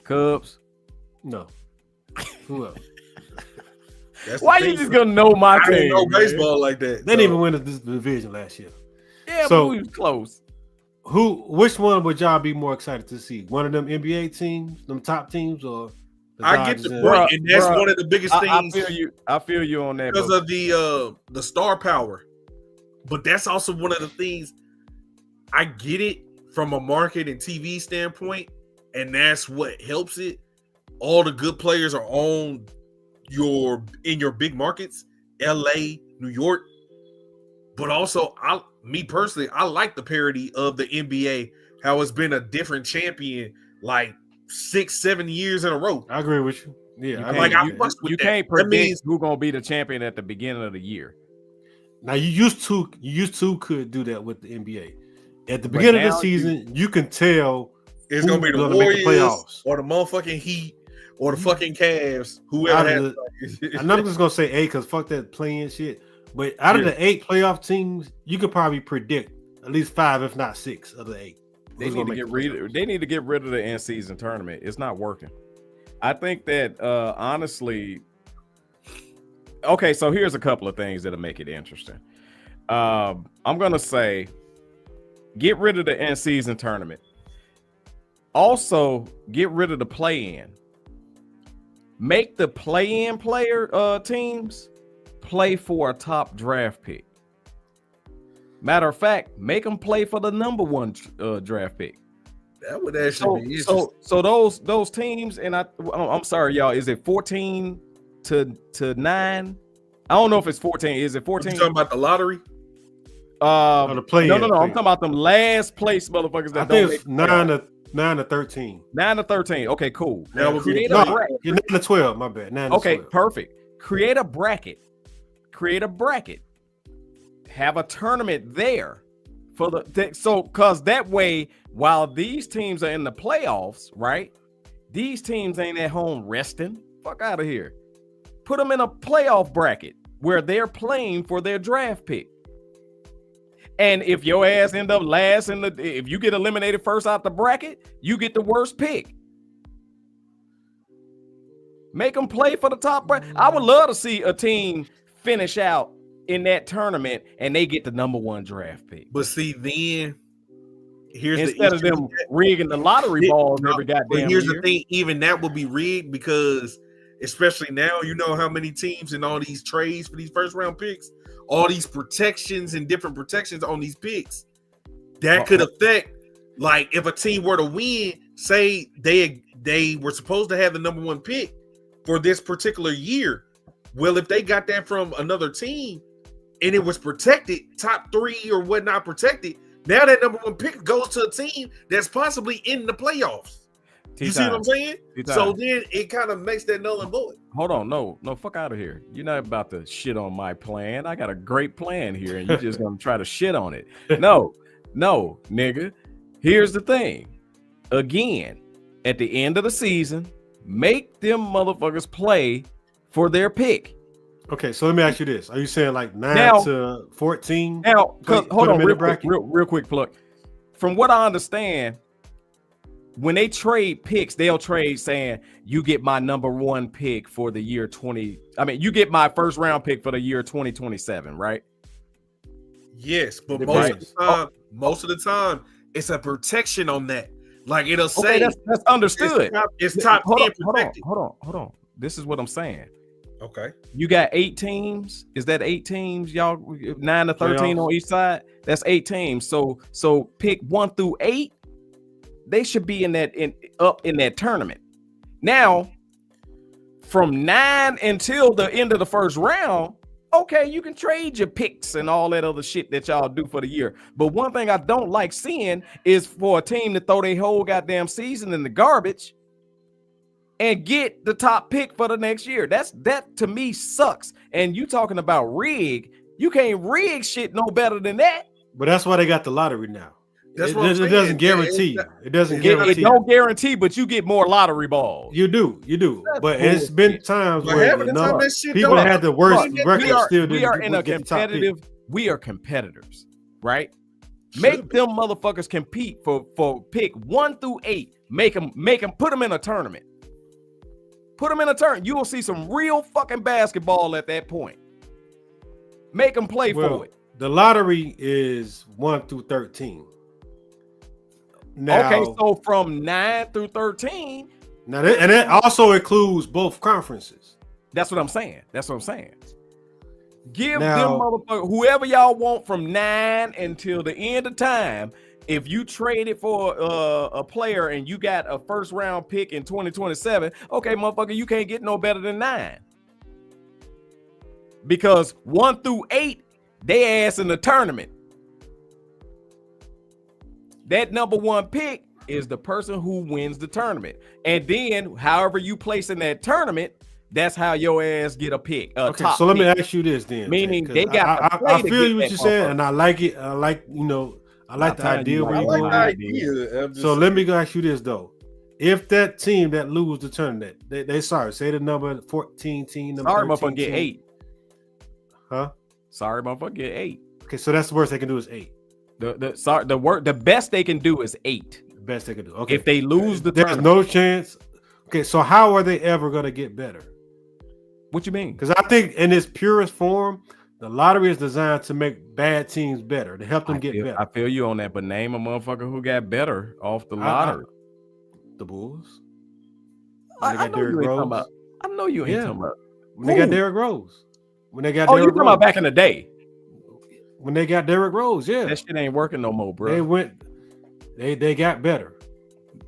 Cubs. No. Who else? Why you just gonna know my team? I didn't know baseball like that. They didn't even win this division last year. Yeah, so, but we was close. Which one would y'all be more excited to see? One of them NBA teams, them top teams, or the I get the point, and that's one of the biggest things. I feel you on that because of the star power. But that's also one of the things. I get it from a market and TV standpoint, and that's what helps it. All the good players are in your big markets, LA, New York. But also, me personally, I like the parity of the NBA, how it's been a different champion like 6-7 years in a row. I agree with you. Yeah, you can't predict who's gonna be the champion at the beginning of the year. Now you used to could do that with the NBA. At the beginning of the season, you can tell it's gonna be the Warriors or the motherfucking Heat or the fucking Cavs, whoever has. I'm not just gonna say A because fuck that playing shit. But out of the 8 playoff teams, you could probably predict at least 5, if not 6, of the 8. They need to get rid of the in-season tournament. It's not working. I think that honestly. Okay, so here's a couple of things that'll make it interesting. I'm gonna say, get rid of the in-season tournament. Also, get rid of the play-in. Make the play-in player teams play for a top draft pick. Matter of fact, make them play for the number 1 draft pick. That would actually be interesting. So those teams, and I'm sorry, y'all. Is it 14 to 9? I don't know if it's 14. Is it 14? You talking about the lottery? The play-in. No. I'm talking about them last place motherfuckers that I think it's 9 to 13. 9 to 13. Okay, cool. That would be 9 to 12. My bad. 9 to okay, 12. perfect. Create a bracket. Have a tournament there for because that way, while these teams are in the playoffs, right? These teams ain't at home resting. Fuck out of here. Put them in a playoff bracket where they're playing for their draft pick. And if your ass end up last if you get eliminated first out the bracket, you get the worst pick. Make them play for the top bracket. I would love to see a team finish out in that tournament and they get the number 1 draft pick. But see, then here's instead of them rigging the lottery balls every goddamn here's year. The thing, even that would be rigged because especially now, you know how many teams in all these trades for these first round picks, all these protections and different protections on these picks that could affect, like if a team were to win, say they were supposed to have the number 1 pick for this particular year. Well, if they got that from another team and it was protected, top 3 or whatnot protected, now that number 1 pick goes to a team that's possibly in the playoffs. You see what I'm saying? So then it kind of makes that null and void. Hold on, no, fuck out of here. You're not about to shit on my plan. I got a great plan here, and you're just gonna try to shit on it. No, nigga. Here's the thing. Again, at the end of the season, make them motherfuckers play for their pick. Okay, so let me ask you this: are you saying like 9 to 14? Now, hold on, real quick, Pluck. From what I understand, when they trade picks, they'll trade saying, you get my number 1 pick for the year you get my first round pick for the year 2027, right? Yes, but most of the time, it's a protection on that. Like it'll say that's understood. It's top 10 protected. Hold on. This is what I'm saying. Okay. You got 8 teams. Is that 8 teams, y'all? 9 to 13 on each side. That's 8 teams. So pick 1 through 8. They should be up in that tournament. Now, from 9 until the end of the first round, okay, you can trade your picks and all that other shit that y'all do for the year. But one thing I don't like seeing is for a team to throw their whole goddamn season in the garbage and get the top pick for the next year. That to me sucks. And you talking about rig, you can't rig shit no better than that. But that's why they got the lottery now. It doesn't guarantee. It doesn't guarantee. It don't guarantee, but you get more lottery balls. You do. But it's been times where people had the worst record. We are in a competitive. We are competitors, right? Make them motherfuckers compete for pick 1 through 8. Make them put them in a tournament. Put them in a tournament. You will see some real fucking basketball at that point. Make them play for it. The lottery is 1 through 13. Now, okay, so from 9 through 13. Now, and that also includes both conferences. That's what I'm saying. Give them motherfuckers, whoever y'all want from 9 until the end of time. If you traded for a player and you got a first round pick in 2027, okay, motherfucker, you can't get no better than 9. Because 1 through 8, they ass in the tournament. That number 1 pick is the person who wins the tournament. And then however you place in that tournament, that's how your ass get a pick. Okay, so let me ask you this then. Meaning they got I feel you what you're saying, and I like it. I like the idea where you go. So let me go ask you this though. If that team that lose the tournament, they say the number 14 team, number 13 motherfucker get 8. Huh? Sorry, motherfucker, get 8. Okay, so that's the worst they can do is 8. The best they can do is 8. The best they can do. Okay. If they lose the there's tournament. no chance. Okay, so how are they ever gonna get better? What you mean? Because I think in its purest form, the lottery is designed to make bad teams better, to help them get better. I feel you on that, but name a motherfucker who got better off the lottery. The Bulls. I know you ain't talking about. I know you ain't talking about. When they got Derrick Rose. When they got you talking about back in the day. When they got Derrick Rose, yeah. That shit ain't working no more, bro. They got better.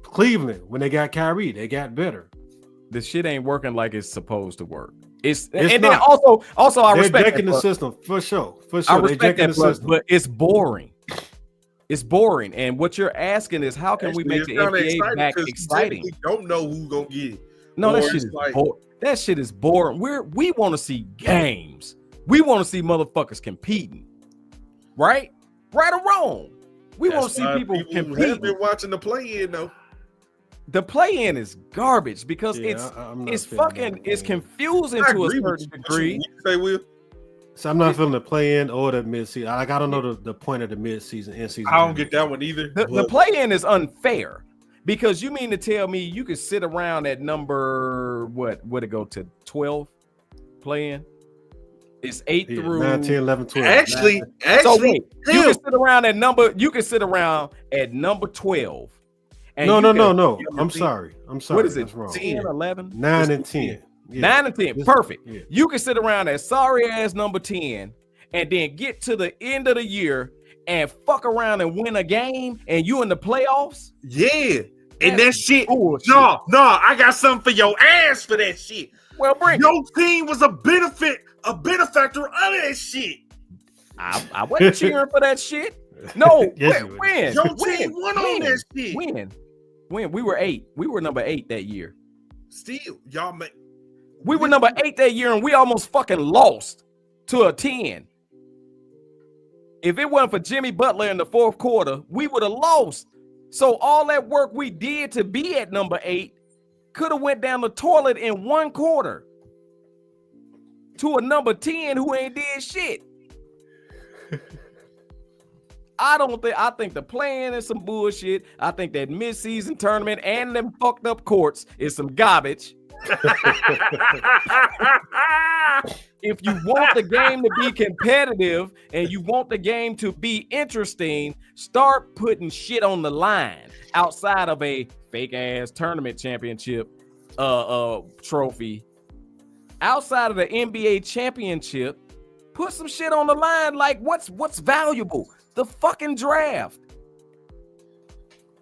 Cleveland, when they got Kyrie, they got better. The shit ain't working like it's supposed to work. It's not. Then also I respect decking the system for sure. I respect that, but it's boring. It's boring. And what you're asking is how can we make the NBA back exciting? We don't know who's gonna get it. No, that shit is boring. We want to see games. We want to see motherfuckers competing. Right? Right or wrong. We want to see people competing. Have been watching the play-in though. The play-in is garbage because it's confusing to a certain degree. Say, Will? So I'm not feeling the play-in or the mid-season. I don't know the point of the mid-season, in-season. I don't get that one either. The play-in is unfair because you mean to tell me you could sit around at number what? Would it go to 12 play-in? It's 8 through 9, 10, 11, 12. Actually, so wait, you can sit around at number. You can sit around at number 12. No. I'm sorry. What is it? 10, 11, 9 and 10. Yeah. 9 and 10. Perfect. Yeah. You can sit around at sorry ass number 10 and then get to the end of the year and fuck around and win a game and you in the playoffs. Yeah. And that shit. No, I got something for your ass for that shit. Well, bring your team was a benefactor of that shit. I wasn't cheering for that shit. No, yes, win. Your team won on that shit. Win. We were 8. We were number 8 that year. Still, y'all make. We were number 8 that year, and we almost fucking lost to a 10. If it wasn't for Jimmy Butler in the fourth quarter, we would have lost. So all that work we did to be at number 8 could have went down the toilet in one quarter to a number 10 who ain't did shit. I think the play-in is some bullshit. I think that mid-season tournament and them fucked up courts is some garbage. If you want the game to be competitive and you want the game to be interesting, start putting shit on the line outside of a fake-ass tournament championship trophy. Outside of the NBA championship, put some shit on the line like what's valuable? The fucking draft.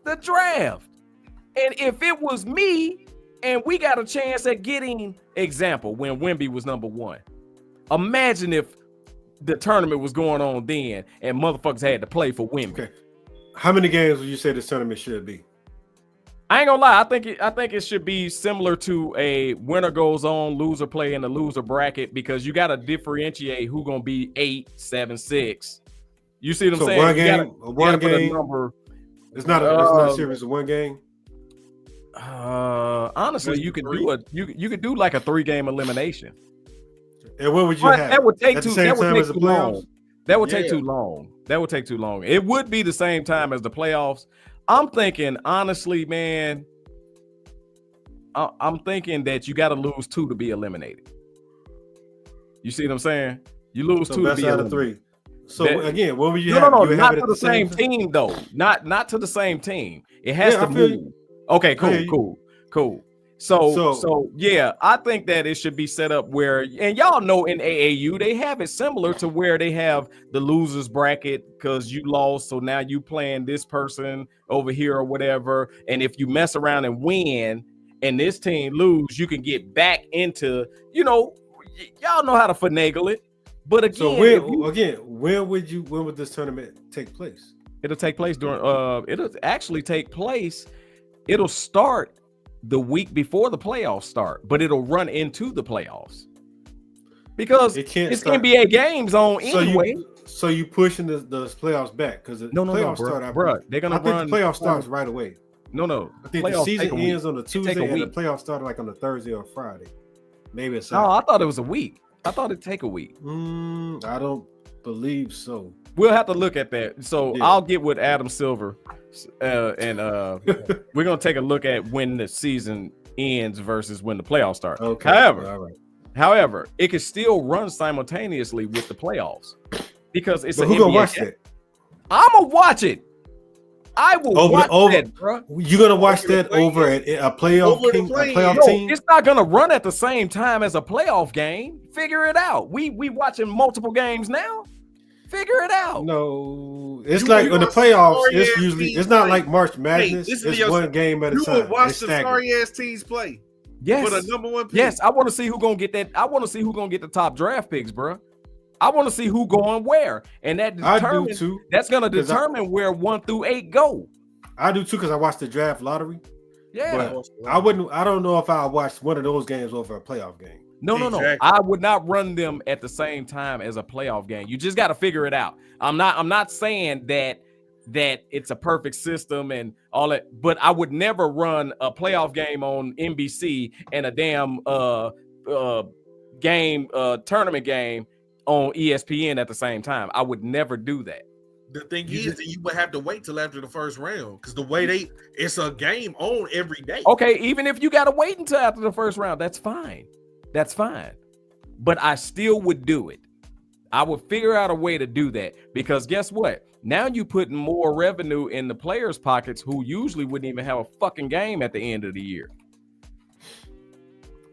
The draft. And if it was me and we got a chance at getting, example, when Wemby was number 1. Imagine if the tournament was going on then and motherfuckers had to play for Wemby. Okay. How many games would you say this tournament should be? I ain't gonna lie. I think it should be similar to a winner goes on, loser play in the loser bracket because you got to differentiate who gonna be 8, 7, 6. You see what I'm saying? One game. It's not a series of one game. Honestly, you could do like a 3-game elimination. And what would you have? That would take too long. That would take too long. That would take too long. It would be the same time as the playoffs. I'm thinking, honestly, man. I'm thinking that you got to lose 2 to be eliminated. You see what I'm saying? You lose 2 to be eliminated. 3. So again, what would you have? No, not to the same team though. Not to the same team. It has to move. Okay, cool. So yeah, I think that it should be set up where, and y'all know in AAU they have it similar to where they have the losers bracket because you lost, so now you playing this person over here or whatever. And if you mess around and win, and this team lose, you can get back into, y'all know how to finagle it. But again, so when would this tournament take place? It'll take place it'll start the week before the playoffs start, but it'll run into the playoffs because it's NBA games on anyway. So you pushing the playoffs back because the playoffs start out. Bro, they're gonna run. The playoff starts right away. No. I think the season ends on a Tuesday and the playoffs start like on a Thursday or Friday. Maybe it's no. I thought it was a week. I thought it'd take a week. I don't believe so. We'll have to look at that. So Yeah. I'll get with Adam Silver, and we're gonna take a look at when the season ends versus when the playoffs start. Okay. However, all right. it can still run simultaneously with the playoffs because it's But an who gonna NBA watch game. that? I'm gonna watch it. I will watch that, bro. You gonna watch that over at a playoff Over the team? A play-in. playoff No, team? it's not gonna run at the same time as a playoff game. Figure it out. We watching multiple games now. Figure it out. No, it's You like would in the watch the playoffs. sorry It's ass usually teams it's not play. like March Madness. listen to It's yourself. one game at a You time. would watch It's the staggered. sorry ass teams play Yes. for the number one pick. Yes, I want to see who gonna get that. I want to see who gonna get the top draft picks, bro. I want to see who going where, and that I do determines. too. That's gonna 'Cause determine where 1 through 8 go. I do too because I watched the draft lottery. Yeah. But I wouldn't. I don't know if I watched one of those games over a playoff game. No. Exactly. I would not run them at the same time as a playoff game. You just got to figure it out. I'm not saying that it's a perfect system and all that, but I would never run a playoff game on NBC and a damn tournament game on ESPN at the same time. I would never do that. The thing is that you would have to wait till after the first round because the way it's a game on every day. Okay, even if you got to wait until after the first round, that's fine. That's fine. But I still would do it. I would figure out a way to do that because guess what? Now you putting more revenue in the players' pockets who usually wouldn't even have a fucking game at the end of the year.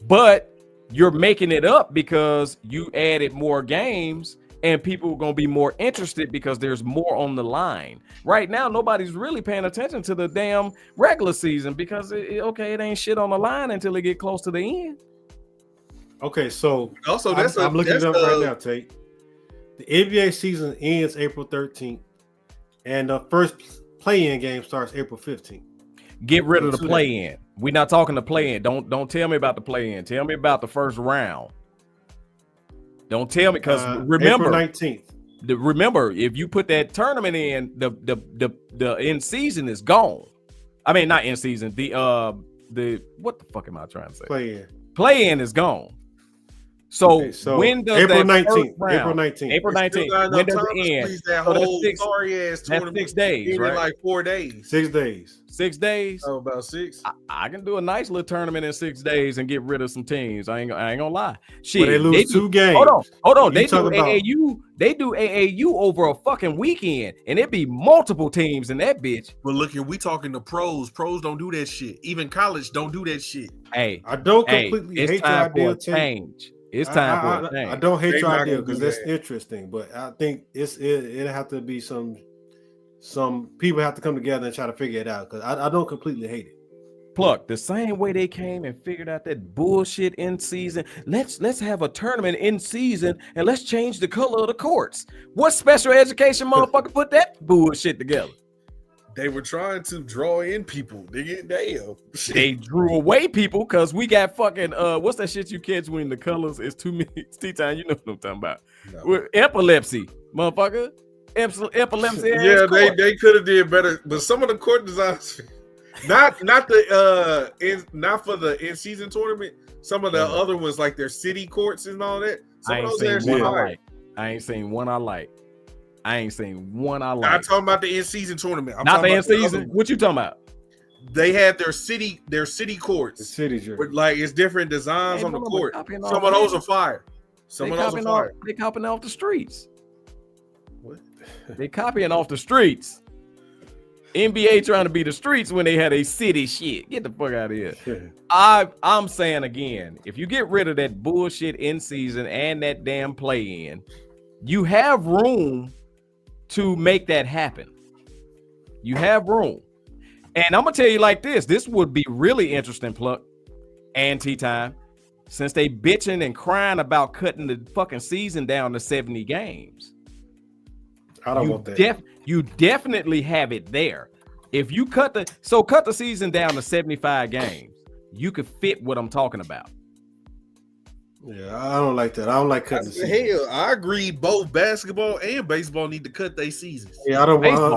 But you're making it up because you added more games and people are going to be more interested because there's more on the line. Right now, nobody's really paying attention to the damn regular season because, it ain't shit on the line until they get close to the end. Okay, so Also, I'm looking it up right now, Tate. The NBA season ends April 13th, and the first play-in game starts April 15th. Get rid of the play-in. We're not talking the play-in. Don't tell me about the play-in. Tell me about the first round. Don't tell me because remember, April 19th. Remember, if you put that tournament in, the end season is gone. I mean, not end season. The what the fuck am I trying to say? Play-in is gone. So, when does April that 19th? round, April 19th. April 19th. When does it end? That So whole that's sorry ass tournament. 6 days, right? Like 4 days. 6 days. 6 days. Oh, about 6. I can do a nice little tournament in 6 days and get rid of some teams. I ain't gonna lie. Shit, But they lose 2 games. Hold on. They do AAU. They do AAU over a fucking weekend, and it be multiple teams in that bitch. But look here, we talking to pros. Pros don't do that shit. Even college don't do that shit. Hey, I don't completely hate your idea. Change. It's time for a change. I don't hate They your not idea gonna do because that's that. interesting, but I think it have to be some people have to come together and try to figure it out because I don't completely hate it. Pluck the same way they came and figured out that bullshit in season. Let's have a tournament in season and let's change the color of the courts. What special education motherfucker put that bullshit together? They were trying to draw in people. Damn. They drew away people because we got fucking what's that shit you catch when the colors is too many? T-time, you know what I'm talking about. No. Epilepsy, motherfucker. Epilepsy. Yeah, they could have did better, but some of the court designs, not for the in season tournament. Some of the other ones, like their city courts and all that. Some of those actually I ain't seen one I like. I'm talking about the in season tournament. Not the in season. What you talking about? They had their city courts. The city jersey. With, like, it's different designs on the court. Copying Some off of those it. are fire. Some of those are fire. They copying off the streets. What? They copying off the streets. NBA trying to be the streets when they had a city shit. Get the fuck out of here. I'm saying again, if you get rid of that bullshit in season and that damn play in, you have room to make that happen. You have room. And I'm gonna tell you like this would be really interesting, Pluck and T-Time, since they bitching and crying about cutting the fucking season down to 70 games. I don't want that. You definitely have it there. If you cut the season down to 75 games, you could fit what I'm talking about. Yeah, I don't like that. I don't like cutting the season. Hell, I agree. Both basketball and baseball need to cut their seasons. Yeah, I don't. Baseball,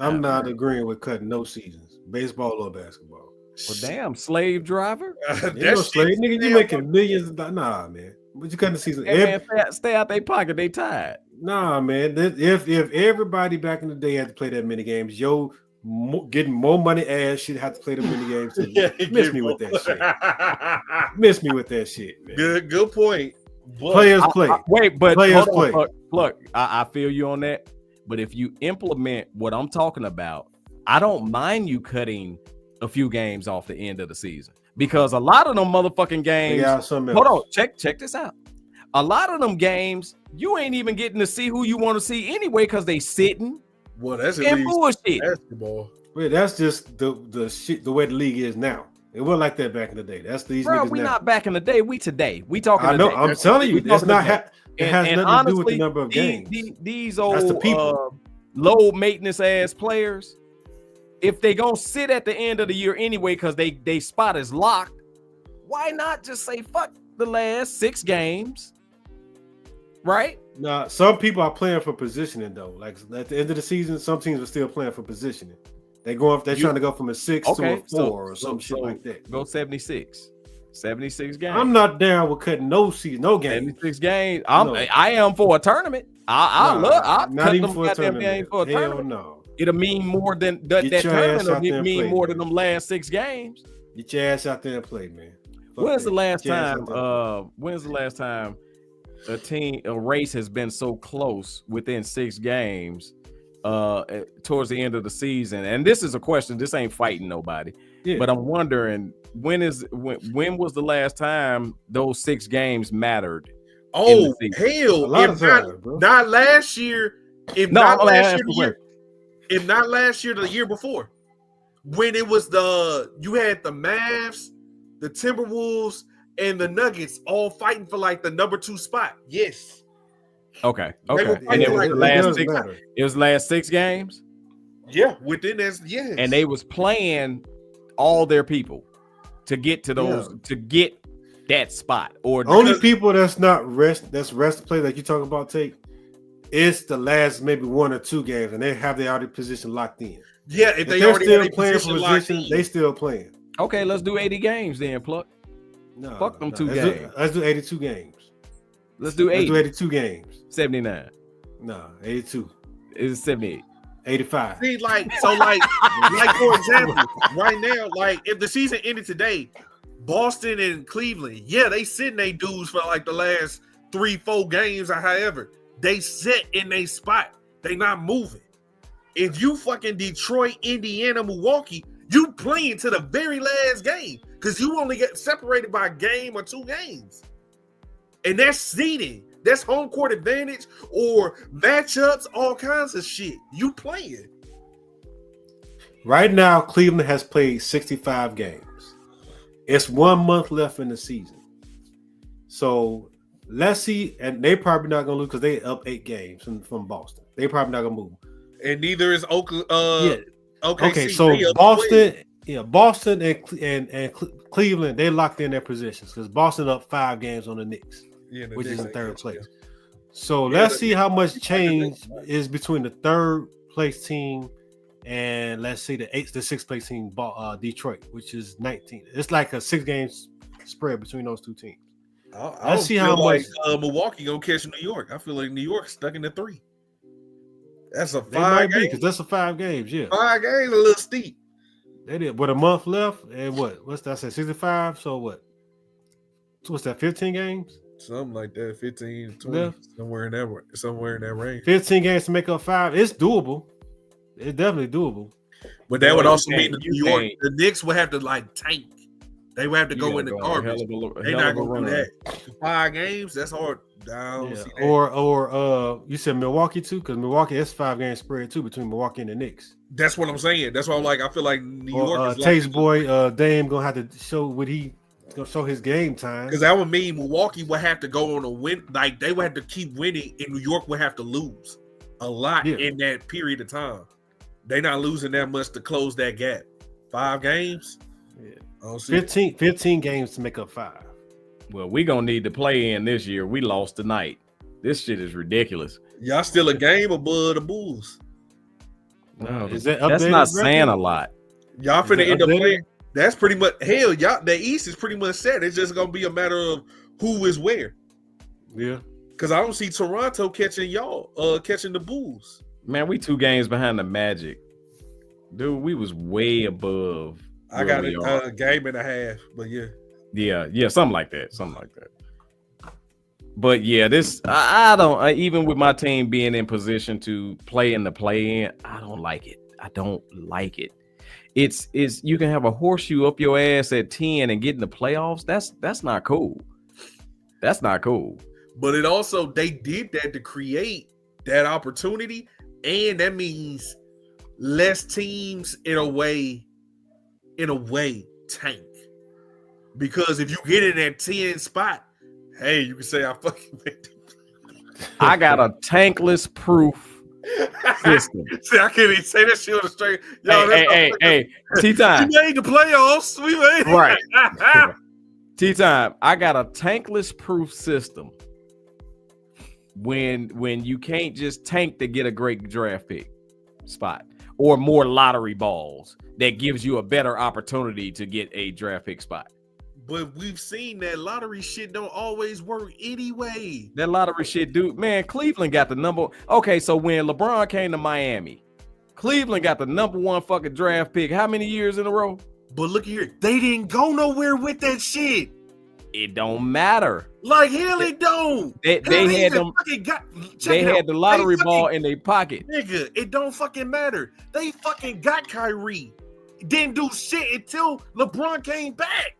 I'm not agreeing with cutting no seasons, baseball or basketball. Well, damn, slave driver. You know, slave nigga, you making millions. Nah, man. But you cut the season. Hey, man, stay out their pocket. They tired. Nah, man. If everybody back in the day had to play that many games, getting more money ass should have to play the mini games too. Miss me with that shit. Miss me with that shit, man. Good point. But players play. Players play. Look, I feel you on that. But if you implement what I'm talking about, I don't mind you cutting a few games off the end of the season, because a lot of them motherfucking games. Hold on, check this out. A lot of them games, you ain't even getting to see who you want to see anyway, because they sitting. Well, that's and bullshit. Basketball. Well, that's just the shit. The way the league is now. It wasn't like that back in the day. That's these niggas. We now. Not back in the day. We today. We talking. I know. Today. I'm telling you, it's not. It has nothing honestly, to do with the number of games. These old low maintenance ass players, if they gonna sit at the end of the year anyway because they spot is locked, why not just say fuck the last 6 games? Right? Now, some people are playing for positioning though. Like at the end of the season, some teams are still playing for positioning. They're trying to go from a 6 to a 4 or some shit like that. Go 76. 76 games. I'm not down with cutting no games. 76 games. I am for a tournament. I'll not even for a tournament. Hell no. It'll mean more than that tournament. It'll mean more than them last 6 games. Get your ass out there and play, man. When's the last time a race has been so close within 6 games towards the end of the season? And this is a question. This ain't fighting nobody. Yeah. But I'm wondering when was the last time those 6 games mattered? Oh hell! Not last year. If not last year, the year before, when it was you had the Mavs, the Timberwolves, and the Nuggets all fighting for like the number 2 spot. Yes. Okay. And it was the last 6. It was the last 6 games. Yeah, within that. Yes. And they was playing all their people to get to those to get that spot. Or only people that's rest play like you talking about, Tate. It's the last maybe 1 or 2 games, and they have their already position locked in. Yeah, if they're already still playing for position, they still playing. Okay, let's do 80 games then, Pluck. No, fuck them 2 games. Let's do 82 games. Let's do 80. Let's do 82 games. 79. No, 82. It's 78. 85. See, like for example, right now, like if the season ended today, Boston and Cleveland, they sitting they dudes for like the last 3-4 games or however. They sit in their spot. They not moving. If you fucking Detroit, Indiana, Milwaukee, you playing to the very last game because you only get separated by a game or 2 games. And that's seeding. That's home court advantage or matchups, all kinds of shit. You playing. Right now, Cleveland has played 65 games. It's 1 month left in the season. So let's see. And they probably not going to lose because they up 8 games from Boston. They probably not going to move. And neither is Oakland. Okay, so Boston and Cleveland, they locked in their positions because Boston up 5 games on the Knicks. Which is in 3rd place. So let's see how much change is between the 3rd place team and let's see the 6th place team, Detroit, which is 19. It's like a 6 games spread between those 2 teams. Let's see how much Milwaukee gonna catch New York. I feel like New York's stuck in the 3. That's a 5 games because that's a 5 games. Yeah, 5 games a little steep. They did. With a month left and what's that? 65. So what? What's that? 15 games. Something like that, 15, 20, somewhere in that range. 15 games to make up 5. It's doable. It's definitely doable. But that would also mean the New York, the Knicks would have to like tank. They would have to go in the garbage. They're not gonna do that. 5 games, that's hard. Or you said Milwaukee too, because Milwaukee is 5 games spread too between Milwaukee and the Knicks. That's what I'm saying. That's why I'm like, I feel like New York is Tate's boy Dame gonna have to show what he. Gonna show his game time because that would mean Milwaukee would have to go on a win. Like they would have to keep winning, and New York would have to lose a lot in that period of time. They're not losing that much to close that gap. 5 games, 15 games to make up 5. Well, we gonna need to play in this year. We lost tonight. This shit is ridiculous. Y'all still a game above the Bulls. No, that's not saying a lot. Y'all finna end up playing. That's pretty much y'all. The East is pretty much set. It's just gonna be a matter of who is where. Yeah. Because I don't see Toronto catching catching the Bulls. Man, we 2 games behind the Magic. Dude, we was way above. I got a game and a half, but yeah. Yeah, something like that. But yeah, I don't even with my team being in position to play in the play-in, I don't like it. It's you can have a horseshoe up your ass at 10 and get in the playoffs. That's not cool. That's not cool. But it also, they did that to create that opportunity, and that means less teams in a way tank. Because if you get in that 10 spot, hey, you can say I fucking made it. I got a tankless proof system. See, I can't even say that shit on the straight. Hey, T-Time. We made the playoffs. We made right. T-Time. I got a tankless proof system. When you can't just tank to get a great draft pick spot or more lottery balls that gives you a better opportunity to get a draft pick spot. But we've seen that lottery shit don't always work anyway. That lottery shit, dude. Man, Cleveland got the number. Okay, so when LeBron came to Miami, Cleveland got the number 1 fucking draft pick. How many years in a row? But look here, they didn't go nowhere with that shit. It don't matter. Like hell, it don't. They had them. They had the lottery ball in their pocket. Nigga, it don't fucking matter. They fucking got Kyrie. Didn't do shit until LeBron came back.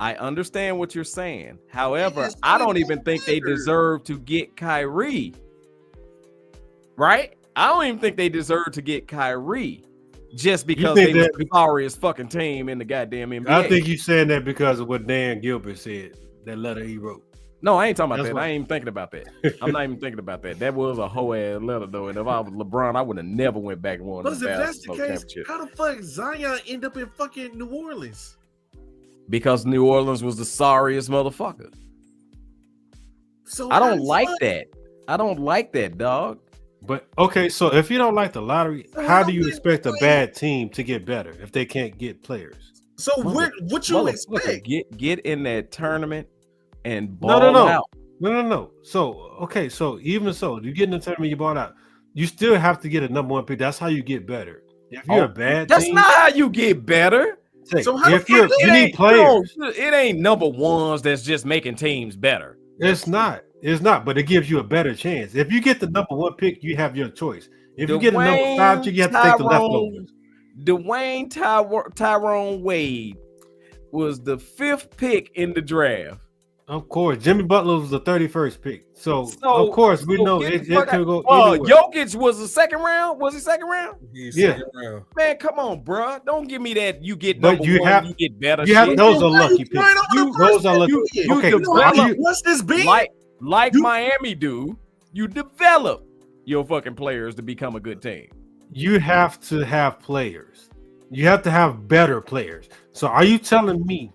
I understand what you're saying. However, I don't even think they deserve to get Kyrie. Right? I don't even think they deserve to get Kyrie just because they were the sorriest fucking team in the goddamn NBA. I think you saying that because of what Dan Gilbert said, that letter he wrote. No, I ain't talking about that. I ain't even thinking about that. I'm not even thinking about that. That was a whole ass letter though. And if I was LeBron, I would have never went back and won. But if that's the case, how the fuck Zion end up in fucking New Orleans? Because New Orleans was the sorriest motherfucker. So I don't like that. I don't like that, dog. But okay, so if you don't like the lottery, how do you expect a bad team to get better if they can't get players? So what you expect? Get in that tournament and ball out. No. So okay, so even so, you get in the tournament, you ball out. You still have to get a number 1 pick. That's how you get better. If you're a bad that's team, not how you get better. So if you need players, it ain't number 1s that's just making teams better. It's not, but it gives you a better chance. If you get the number 1 pick, you have your choice. If you get a number 5 pick, you have to take the leftovers. Tyrone Wade was the 5th pick in the draft. Of course, Jimmy Butler was the 31st pick. So of course we know it could go. Jokic was the 2nd round. Was he 2nd round? Yeah. Round. Man, come on, bro. Don't give me that. You get but you 1, have you get better. You have those are lucky picks. Those are lucky. Okay, what's this being? Like Miami do. You develop your fucking players to become a good team. You have to have players. You have to have better players. So are you telling me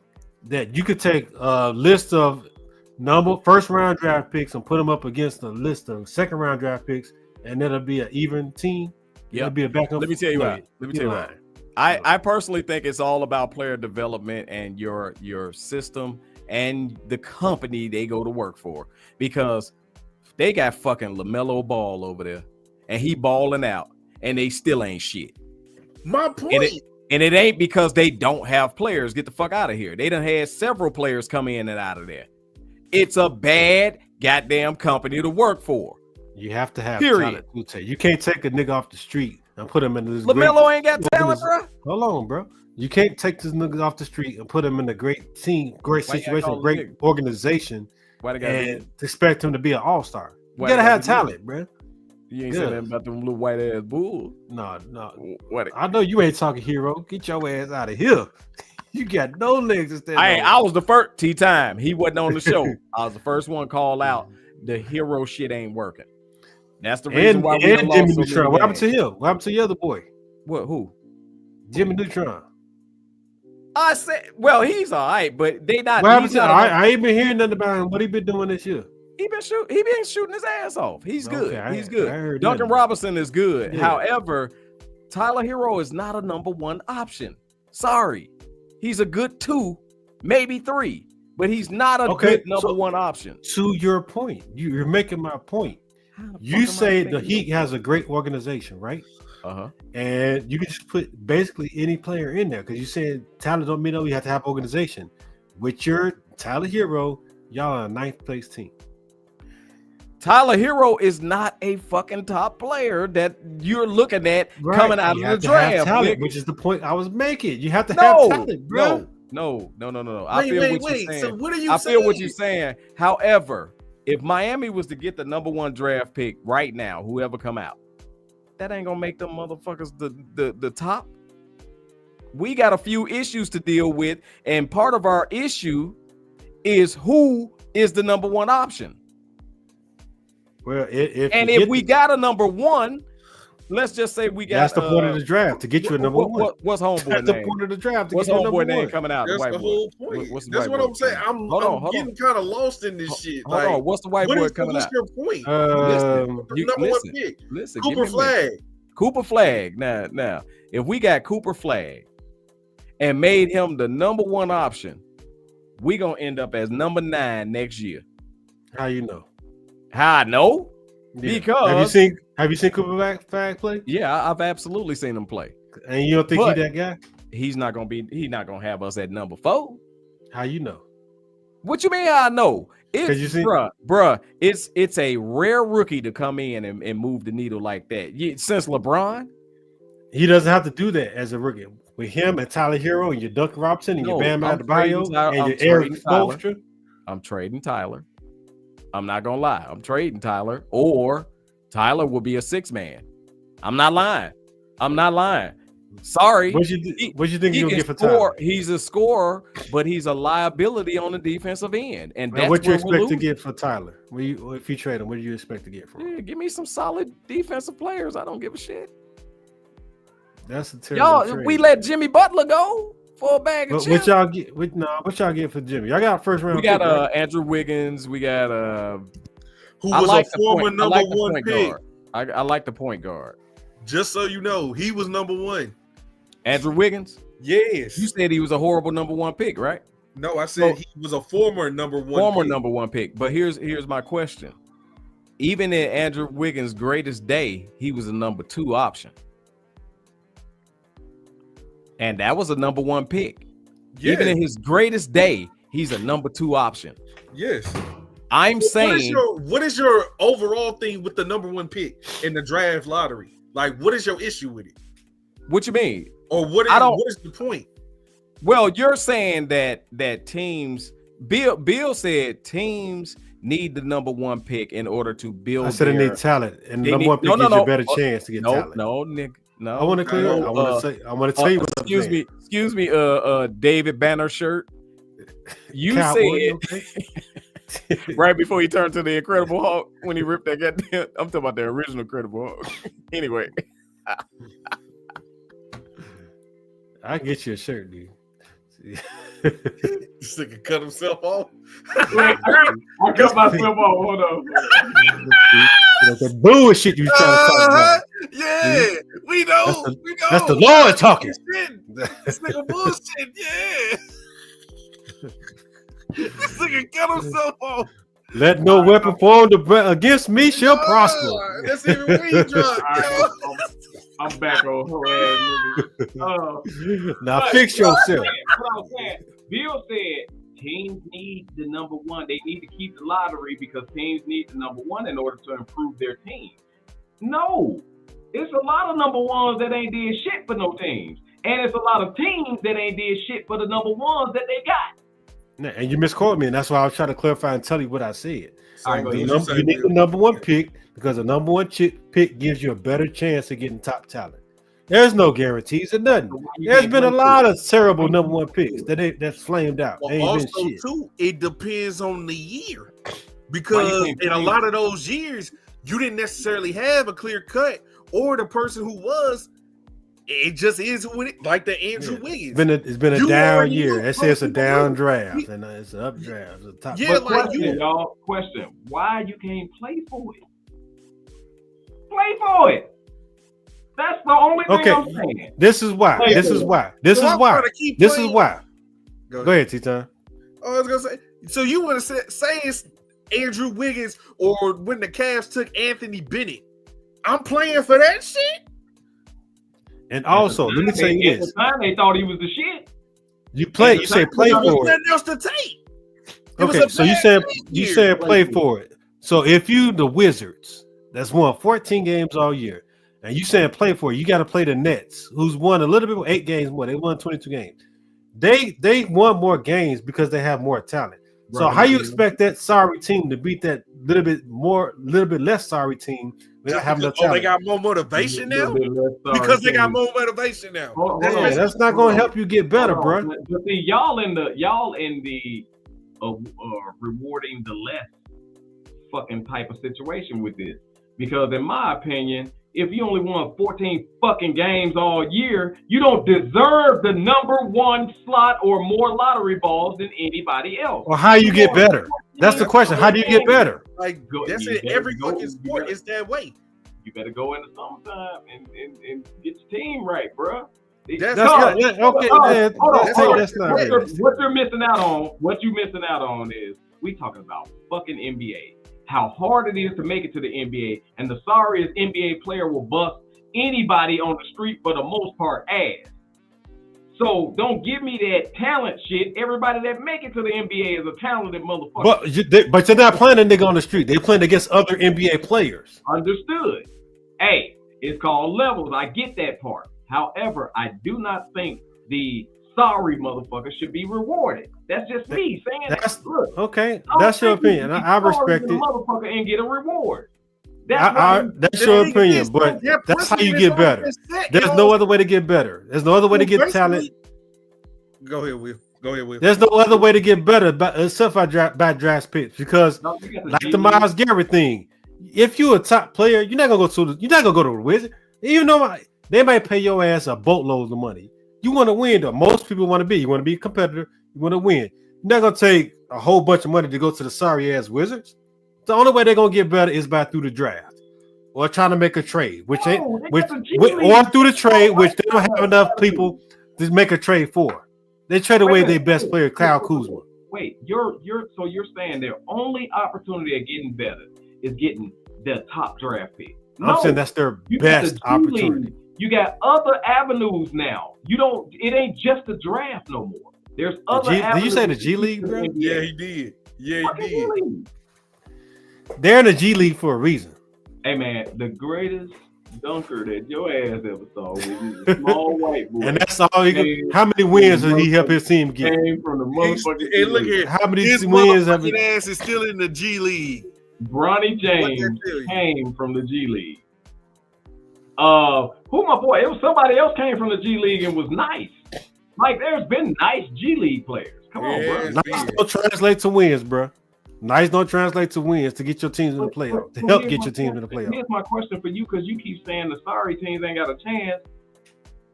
that you could take a list of first round draft picks and put them up against a list of 2nd round draft picks, and it'll be an even team? Yeah, be a backup. Let me tell you why. I personally think it's all about player development and your system and the company they go to work for, because they got fucking LaMelo Ball over there and he balling out and they still ain't shit. My point. And it ain't because they don't have players. Get the fuck out of here. They done had several players come in and out of there. It's a bad goddamn company to work for. You have to have talent. You can't take a nigga off the street and put him in this. LaMelo ain't got talent, bro. Hold on, bro. You can't take this nigga off the street and put him in a great team, great situation, great organization, and expect him to be an all-star. You gotta have talent, bro. You ain't saying nothing about them little white ass bulls. No. What? I know you ain't talking hero. Get your ass out of here. You got no legs to stand on. I was the first T-Time. He wasn't on the show. I was the first one call out. The hero shit ain't working. That's the reason why we lost. Jimmy Neutron. What happened to him? What happened to the other boy? What? Who? Jimmy Neutron. I said, well, he's all right, but they not. I ain't been hearing nothing about him. What he been doing this year? He been shooting his ass off. He's good. Okay, He's good. Duncan Robinson is good. Yeah. However, Tyler Hero is not a number 1 option. Sorry. He's a good 2, maybe 3, but he's not a good number one option. To your point, you're making my point. You say the Heat has a great organization, right? And you can just put basically any player in there because you said talent don't mean you have to have organization. With your Tyler Hero, y'all are a 9th place team. Tyler Hero is not a fucking top player that you're looking at coming out of the draft, talent, which is the point I was making. You have to have talent, bro. No. Wait. So what are you saying? I feel what you're saying. However, if Miami was to get the number 1 draft pick right now, whoever come out, that ain't gonna make them motherfuckers the top. We got a few issues to deal with, and part of our issue is who is the number 1 option. Well, if we got a number 1, let's just say we got. That's the point of the draft to get you a number 1. What's homeboy name? That's the point of the draft. To what's get homeboy name coming out? That's the whole point. That's what I'm saying. I'm getting kind of lost in this shit. Hold on. What's the white boy coming out? What's your point? Number 1 pick. Listen. Cooper Flag. Cooper Flag. Now, if we got Cooper Flag and made him the number 1 option, we gonna end up as number 9 next year. How you know? How I know? Yeah. Because have you seen Cooper Flag play? Yeah, I've absolutely seen him play. And you don't think he's that guy? He's not gonna have us at number 4. How you know? What you mean? How I know? It's bruh. It's a rare rookie to come in and move the needle like that. Since LeBron, he doesn't have to do that as a rookie. With him and Tyler Hero and your Duncan Robinson and your Bam Adebayo and your Eric Spoelstra. I'm trading Tyler. I'm not gonna lie. I'm trading Tyler, or Tyler will be a 6-man. I'm not lying. Sorry. What you think you'll get for Tyler? He's a scorer, but he's a liability on the defensive end. And that's what you expect to get for Tyler? If you trade him, what do you expect to get for him? Yeah, give me some solid defensive players. I don't give a shit. That's a terrible trade. We let Jimmy Butler go for a bag of chips. What y'all get for Jimmy? Y'all got first round. We got Andrew Wiggins. We got who was a former number 1 pick. I like the point guard. Just so you know, he was number 1. Andrew Wiggins? Yes. You said he was a horrible number 1 pick, right? No, I said he was a former number 1 number 1 pick. But here's my question. Even in Andrew Wiggins' greatest day, he was a number 2 option. And that was a number 1 pick. Yes. Even in his greatest day, he's a number 2 option. Yes. I'm saying, what is your overall thing with the number 1 pick in the draft lottery? Like, what is your issue with it? What you mean? Or what is the point? Well, you're saying that teams, Bill said teams need the number 1 pick in order to build. I said they need talent, and the number 1 pick gives you a better chance to get talent. No, Nick. No, I want to clear. I want to tell you what. Excuse me. David Banner shirt. You said right before he turned to the Incredible Hulk when he ripped that goddamn. I'm talking about the original Incredible Hulk. Anyway, I get you a shirt, dude. This nigga cut himself off. I cut myself off. Hold on. The bullshit you trying to talk about. Yeah, we know. That's the Lord talking. This nigga bullshit. Yeah. This nigga cut himself off. Let no weapon formed against me shall prosper. That's even weed drug. I'm back on her ass. Now fix yourself. What I was saying, Bill said teams need the number 1. They need to keep the lottery because teams need the number 1 in order to improve their team. No, it's a lot of number 1s that ain't did shit for no teams, and it's a lot of teams that ain't did shit for the number 1s that they got. And you misquoted me, and that's why I was trying to clarify and tell you what I said. You need the number 1 pick because the number 1 pick gives you a better chance of getting top talent. There's no guarantees or nothing. There's been a lot of terrible number 1 picks that's flamed out. Well, also, too, it depends on the year because in a lot of those years, you didn't necessarily have a clear cut, or the person who was. It just is who it, like the Andrew Wiggins. It's been a down year. They say it's a down draft, and it's an up draft. It's a top. Yeah, like y'all question why you can't play for it. Play for it. That's the only thing I'm saying. This is why. This is why. Go ahead, T-Time. I was gonna say So you want to say it's Andrew Wiggins or when the Cavs took Anthony Bennett? I'm playing for that shit. And also, let me tell you At this: the time, they thought he was the shit. you say play There was for it. nothing else to take. Okay, so you said play for it. So if you the Wizards that's won 14 games all year, and you saying play for it, you got to play the Nets, who's won a little bit more, 8 games more. They won 22 games. They won more games because they have more talent. So how you expect that sorry team to beat that little bit less sorry team without having the talent? They got more motivation now because they got more motivation now. That's not going to help you get better, bro. But see, y'all in the rewarding the less fucking type of situation with this, because in my opinion, if you only won 14 fucking games all year, you don't deserve the number 1 slot or more lottery balls than anybody else. Well, how you get better? That's the question. How do you get better? Like that's it. Every fucking sport is that way. You better go in the summertime and get your team right, bro. That's not. Okay, that's not. What you're missing out on? What you missing out on is we talking about fucking NBA. How hard it is to make it to the NBA, and the sorriest NBA player will bust anybody on the street for the most part ass. So don't give me that talent shit. Everybody that make it to the NBA is a talented motherfucker. But you're not playing a nigga on the street. They're playing against other NBA players. Understood. Hey, it's called levels. I get that part. However, I do not think the sorry motherfucker should be rewarded. That's just me saying that. Look, okay. That's your opinion. I respect it. Motherfucker and get a reward. That's your opinion, but that's how you get better. There's no other way to get better. There's no other way to get talent. Go ahead, Will. There's no other way to get better except by draft picks, because like the Myles Garrett thing, if you're a top player, you're not gonna go to the Wizards, even though they might pay your ass a boatload of money. You want to win, though. Most people want to be. You want to be a competitor. You want to win. You're not gonna take a whole bunch of money to go to the sorry ass Wizards. The only way they're gonna get better is by through the draft or trying to make a trade, or through the trade, which they don't have enough people to make a trade for. They trade away their best player, Kyle Kuzma. Wait, you're saying their only opportunity of getting better is getting the top draft pick. I'm saying that's their best opportunity. You got other avenues now. It ain't just the draft no more. There's other avenues. Did you say the G League, bro? Yeah, he did. They're in the G League for a reason. Hey man, the greatest dunker that your ass ever saw was a small white boy. And that's all how many wins did he help his team get? Came from the motherfucking hey, look here. How many wins have his ass is still in the G League. Bronny James came from the G League. Who my boy? It was somebody else came from the G League and was nice. Like there's been nice G League players. Come on, bro. Nice don't translate to wins, bro. Nice don't translate to wins to get your teams in the playoffs. To help get your teams in the playoffs. Here's my question for you, because you keep saying the sorry teams ain't got a chance.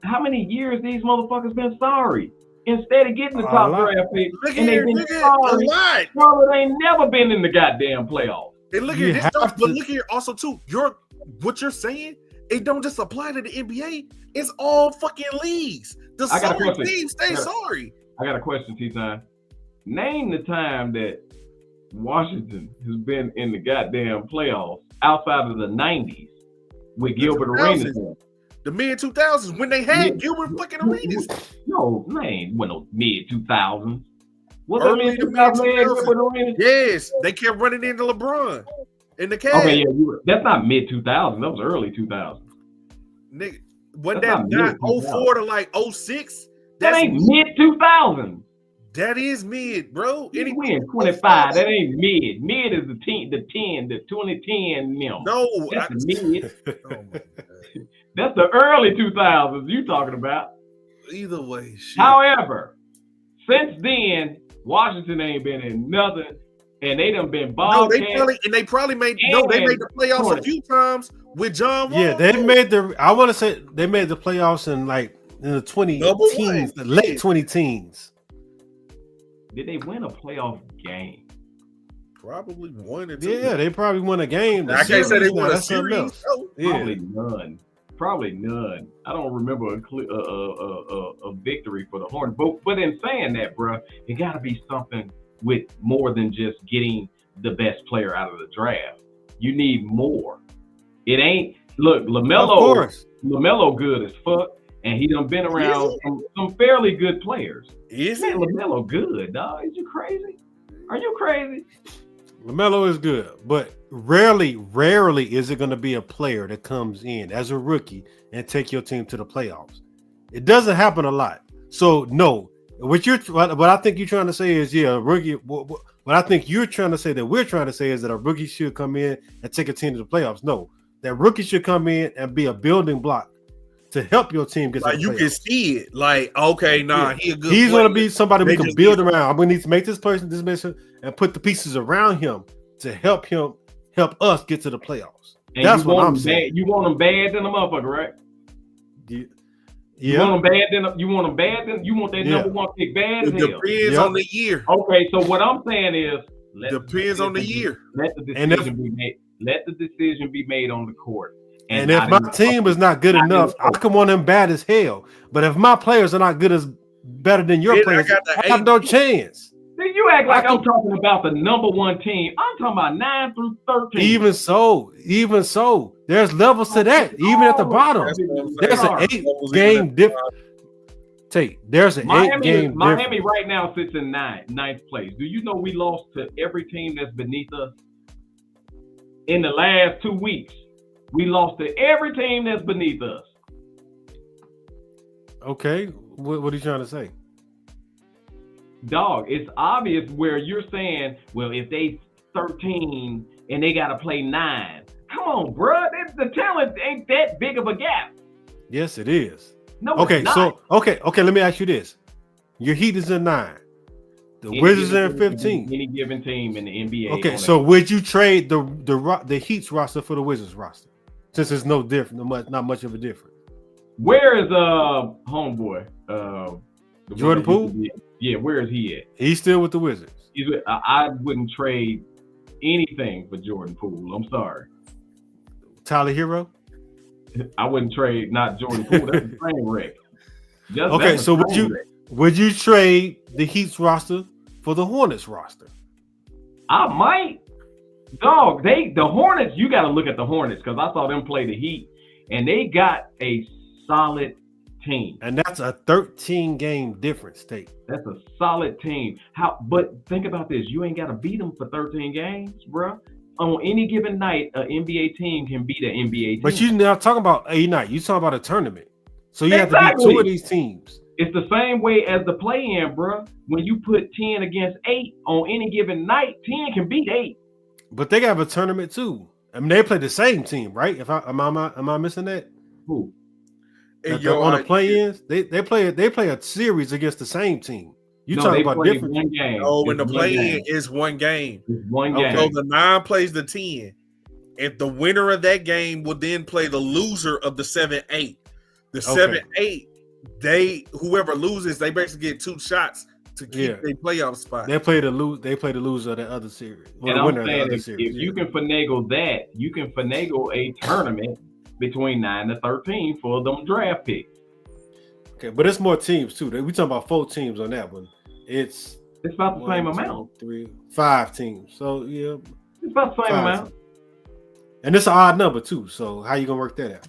How many years these motherfuckers been sorry? Instead of getting the top draft pick, and they've been sorry. Well, they ain't never been in the goddamn playoffs. And look here, but look here also too. What you're saying, it don't just apply to the NBA. It's all fucking leagues. The sorry teams stay sorry. I got a question, T-Time. Name the time that Washington has been in the goddamn playoffs outside of the 90s with Gilbert Arenas. The mid-2000s when they had Gilbert fucking Arenas. No, man, no mid-2000s. What early the mid-2000s? Yes, they kept running into LeBron in the Cavs. Okay, yeah, that's not mid-2000. That was early 2000. Nigga, wasn't that not 04 to like 06? That ain't mid-2000. That is mid, bro. You win 25. That ain't mid. Mid is the 2010 them. No, that's mid. Oh my God. That's the early 2000s you talking about. Either way, shit. However, since then, Washington ain't been in nothing, and they done been ball. No, they probably made the playoffs a few times with John Wall. Yeah, they made I want to say they made the playoffs in the 20-teens, the late 20-teens. Did they win a playoff game? Probably one or two. Yeah, they probably won a game. I can't say they won a series. Probably none. I don't remember a victory for the Hornets. But in saying that, bro, it got to be something with more than just getting the best player out of the draft. You need more. It ain't look, LaMelo good as fuck, and he done been around some fairly good players. Is Man, it? LaMelo good, dog. Is you crazy? Are you crazy? LaMelo is good, but rarely is it going to be a player that comes in as a rookie and take your team to the playoffs. It doesn't happen a lot. So no, what I think you're trying to say is, yeah, a rookie. What I think you're trying to say that we're trying to say is that a rookie should come in and take a team to the playoffs. No, that rookie should come in and be a building block to help your team get to the playoffs. You can see it. Like, okay, nah, he's going to be somebody we can build around. I'm going to need to make this person, this mission, and put the pieces around him to help us get to the playoffs. And that's what I'm saying. You want them bad than a motherfucker, right? Yeah. You want them bad than you want that number one pick bad. It depends on the year. Okay, so what I'm saying is, depends on the year. Let the decision be made. Let the decision be made on the court. And if my team is not good enough, I can want them bad as hell. But if my players are not better than your players, I have no chance. Then you act like I'm talking about the number one team. I'm talking about 9 through 13. Even so, there's levels to that. Even at the bottom, there's an 8-game difference. Tate, there's an 8-game difference. Miami right now sits in ninth place. Do you know we lost to every team that's beneath us? In the last 2 weeks, we lost to every team that's beneath us. Okay, what are you trying to say? Dog, it's obvious where you're saying, well, if they 13 and they got to play 9. Come on, bro. The talent ain't that big of a gap. Yes, it is. No, okay, it's not. so okay, let me ask you this. Your Heat is in 9. The Wizards are in 15. Any given team in the NBA. Okay, so would you trade the Heat's roster for the Wizards roster? Since it's no different, not much of a difference. Where is homeboy? Jordan Poole? Yeah, where is he at? He's still with the Wizards. I wouldn't trade anything for Jordan Poole. I'm sorry. Tyler Hero? I wouldn't trade not Jordan Poole. That's a train wreck. Okay, so would you trade the Heat's roster for the Hornets roster? I might. Dog, the Hornets, you got to look at the Hornets because I saw them play the Heat, and they got a solid team. And that's a 13-game difference, Tate. That's a solid team. But think about this. You ain't got to beat them for 13 games, bro. On any given night, an NBA team can beat an NBA team. But you're not talking about a night. You're talking about a tournament. So you have to beat 2 of these teams. It's the same way as the play-in, bro. When you put 10 against 8 on any given night, 10 can beat 8. But they got a tournament too. I mean, they play the same team, right? Am I missing that? Who? On the play-ins, they play a series against the same team. Talking about different one game. Oh, when the play-in is one game. It's one game. So the 9 plays the 10. If the winner of that game will then play the loser of the 7-8. The 7-8, whoever loses, they basically get 2 shots to keep their playoff spot. They play the loser of the other series. And I'm saying if you can finagle that, you can finagle a tournament between 9 to 13 for them draft picks. Okay, but it's more teams too. We talking about 4 teams on that one. It's about the same amount. 5 teams. So yeah, it's about the same amount. And it's an odd number too. So how you gonna work that out?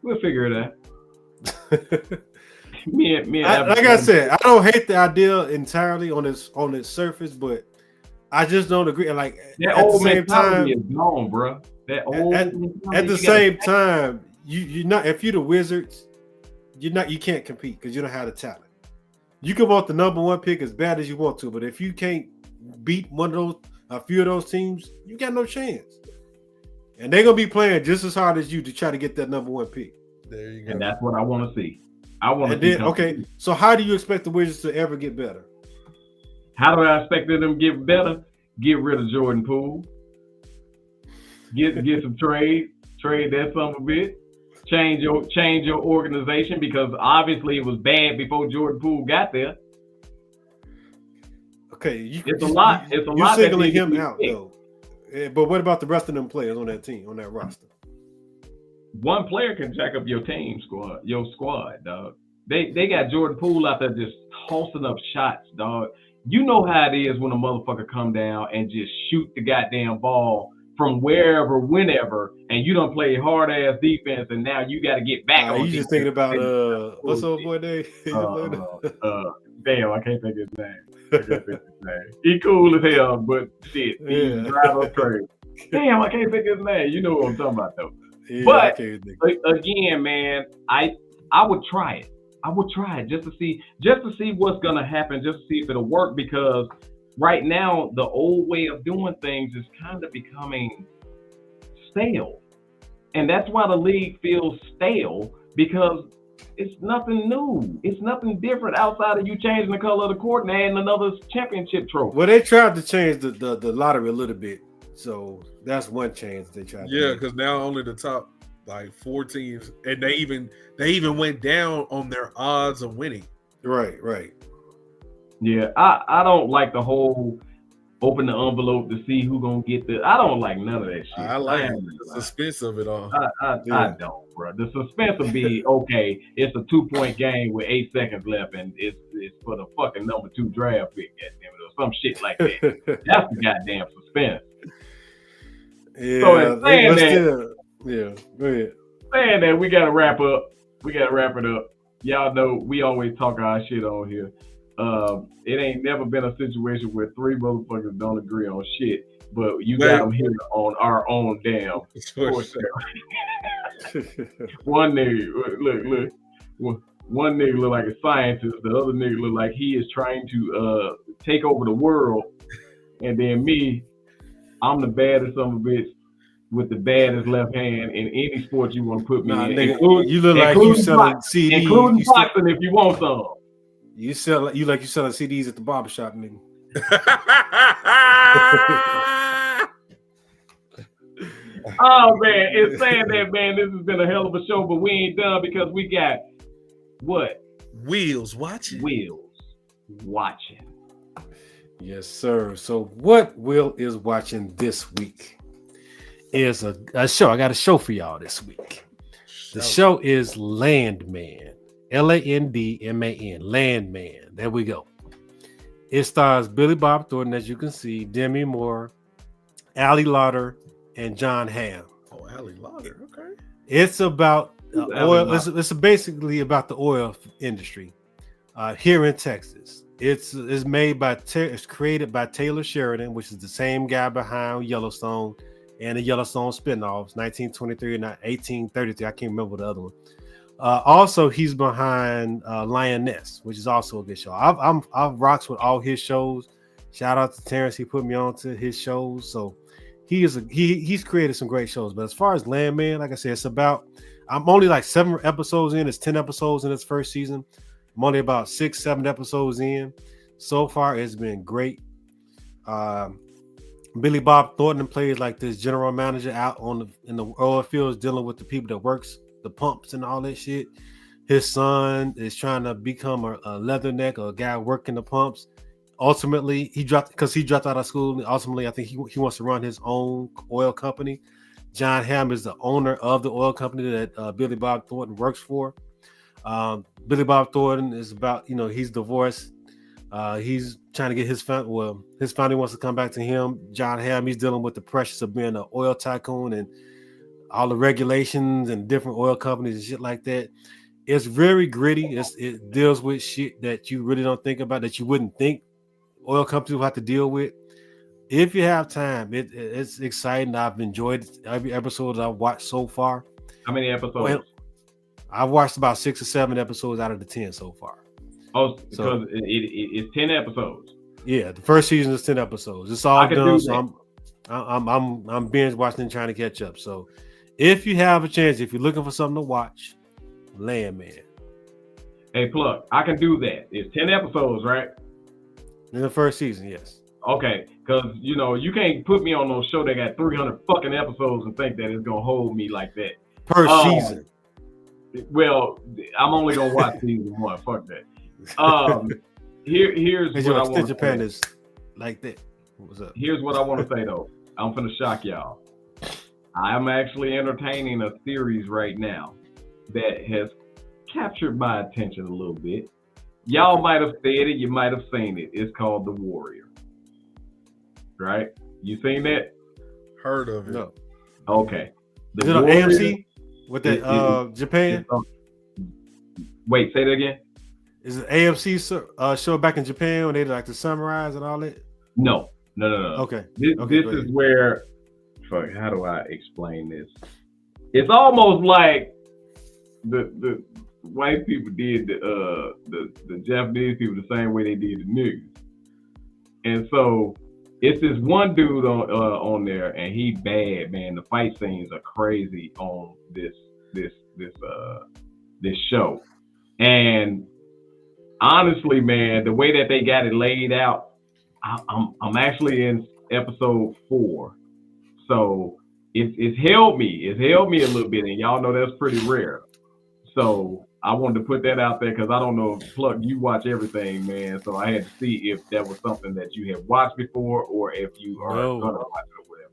We'll figure it out. Like I said, I don't hate the idea entirely on its surface, but I just don't agree. Like that old mentality is gone, bro. That old at the same time, you not if you're the Wizards, you can't compete because you don't have the talent. You can want the number 1 pick as bad as you want to, but if you can't beat a few of those teams, you got no chance. And they're gonna be playing just as hard as you to try to get that number 1 pick. There you go. And that's what I want to see. I want to see. Okay, so how do you expect the Wizards to ever get better? How do I expect them to get better? Get rid of Jordan Poole. Get some trade that son of a bitch. Change your organization because obviously it was bad before Jordan Poole got there. Okay, it's a lot. You're singling him out though. But what about the rest of them players on that team, on that roster? One player can jack up your squad, dog. They got Jordan Poole out there just tossing up shots, dog. You know how it is when a motherfucker come down and just shoot the goddamn ball from wherever, whenever, and you don't play hard ass defense, and now you got to get back on. You just thinking about what's old boy name? Damn, I can't think of his name. He cool as hell, but shit, he drive up crazy. Damn, I can't think of his name. You know what I'm talking about though. Yeah, but again, man, I would try it. I would try it just to see what's gonna happen, just to see if it'll work, because right now the old way of doing things is kind of becoming stale. And that's why the league feels stale, because it's nothing new. It's nothing different outside of you changing the color of the court and adding another championship trophy. Well, they tried to change the lottery a little bit. So that's one change they tried to do. Yeah, because now only the top like 4 teams, and they even went down on their odds of winning. Right. Yeah, I don't like the whole open the envelope to see who gonna get the. I don't like none of that shit. I like the suspense of it all. I don't, bro. The suspense will be okay. It's a 2-point game with 8 seconds left, and it's for the fucking number 2 draft pick, goddamn it, or some shit like that. That's the goddamn suspense. Yeah, so in saying that, go ahead. Saying that, we gotta wrap up. We gotta wrap it up. Y'all know we always talk our shit on here. It ain't never been a situation where 3 motherfuckers don't agree on shit, but you got them here on our own damn sports. One nigga, look. One nigga look like a scientist. The other nigga look like he is trying to take over the world. And then me, I'm the baddest son of a bitch with the baddest left hand in any sport you want to put me in. Nigga, you look like you selling CDs. Including boxing if you want some. You selling CDs at the barbershop, nigga. Oh man, it's saying that, man, this has been a hell of a show, but we ain't done because we got what? Wheels watching. Yes, sir. So what Will is watching this week is a show. I got a show for y'all this week. The show is Landman. Landman. Landman. There we go. It stars Billy Bob Thornton, as you can see, Demi Moore, Ali Lauder, and John Hamm. Oh, Ali Lauder. Okay. It's about oil. It's basically about the oil industry here in Texas. It's made by it's created by Taylor Sheridan, which is the same guy behind Yellowstone and the Yellowstone spinoffs, 1923 and 1833. I can't remember the other one. Also, he's behind Lioness, which is also a good show. I've rocks with all his shows. Shout out to Terrence, he put me on to his shows. So he's created some great shows. But as far as Landman, like I said, it's about, I'm only like 7 episodes in. It's 10 episodes in its first season. I'm only about 6-7 episodes in. So far, it's been great. Billy Bob Thornton plays like this general manager out in the oil fields, dealing with the people that works the pumps and all that shit. His son is trying to become a leatherneck or a guy working the pumps. Ultimately, he dropped out of school. Ultimately, I think he wants to run his own oil company. John Hamm is the owner of the oil company that Billy Bob Thornton works for. Billy Bob Thornton is about, he's divorced. He's trying to get his family. Well, his family wants to come back to him. John Hamm, he's dealing with the pressures of being an oil tycoon and all the regulations and different oil companies and shit like that. It's very gritty. It deals with shit that you really don't think about, that you wouldn't think oil companies will have to deal with. If you have time, it's exciting. I've enjoyed every episode I've watched so far. How many episodes? Well, I've watched about 6 or 7 episodes out of the 10 so far. Oh, because it's 10 episodes. Yeah, the first season is 10 episodes. It's all done. So I'm binge watching and trying to catch up. So if you have a chance, if you're looking for something to watch, Landman. Hey, Plug, I can do that. It's 10 episodes, right? In the first season, yes. Okay, because you can't put me on no show that got 300 fucking episodes and think that it's gonna hold me like that per season. Well, I'm only gonna watch season 1. Fuck that. Here's what I want to say. Like that. What's up? Here's what I want to say though. I'm finna shock y'all. I'm actually entertaining a series right now that has captured my attention a little bit. Y'all might have said it. You might have seen it. It's called The Warrior. Right? You seen that? Heard of it? No. Okay. Is it on AMC with that Japan? Wait, say that again. Is it AMC show back in Japan when they like to summarize and all that? No. Okay. This Okay, is where. Fuck, how do I explain this? It's almost like the white people did the Japanese people the same way they did the niggas, and so it's this one dude on there, and he bad, man. The fight scenes are crazy on this show, and honestly, man, the way that they got it laid out, I'm actually in episode 4, so it's held me a little bit, and y'all know that's pretty rare. So I wanted to put that out there because I don't know if Pluck, you watch everything, man. So I had to see if that was something that you had watched before or if you are gonna watch it or whatever.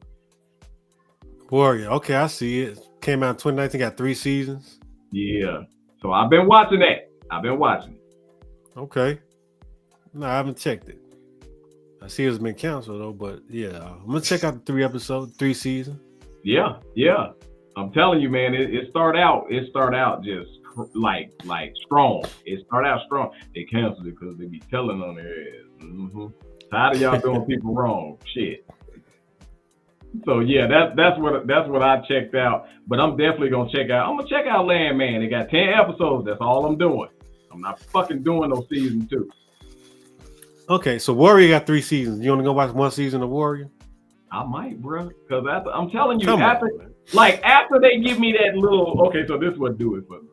Warrior. Okay, I see it. Came out in 2019, got 3 seasons. Yeah. So I've been watching that. Okay. No, I haven't checked it. I see it's been canceled though, but yeah, I'm gonna check out the 3 seasons. Yeah. I'm telling you, man, it start out just like strong. It start out strong. They canceled it because they be telling on their ass. Mm-hmm. Tired of y'all doing people wrong. Shit. So yeah, that's what I checked out. But I'm definitely gonna check out Landman. They got 10 episodes. That's all I'm doing. I'm not fucking doing no season 2. Okay, so Warrior got 3 seasons. You only gonna watch 1 season of Warrior? I might, bro, because I'm telling you, Come after they give me that little, okay, so this would do it for me.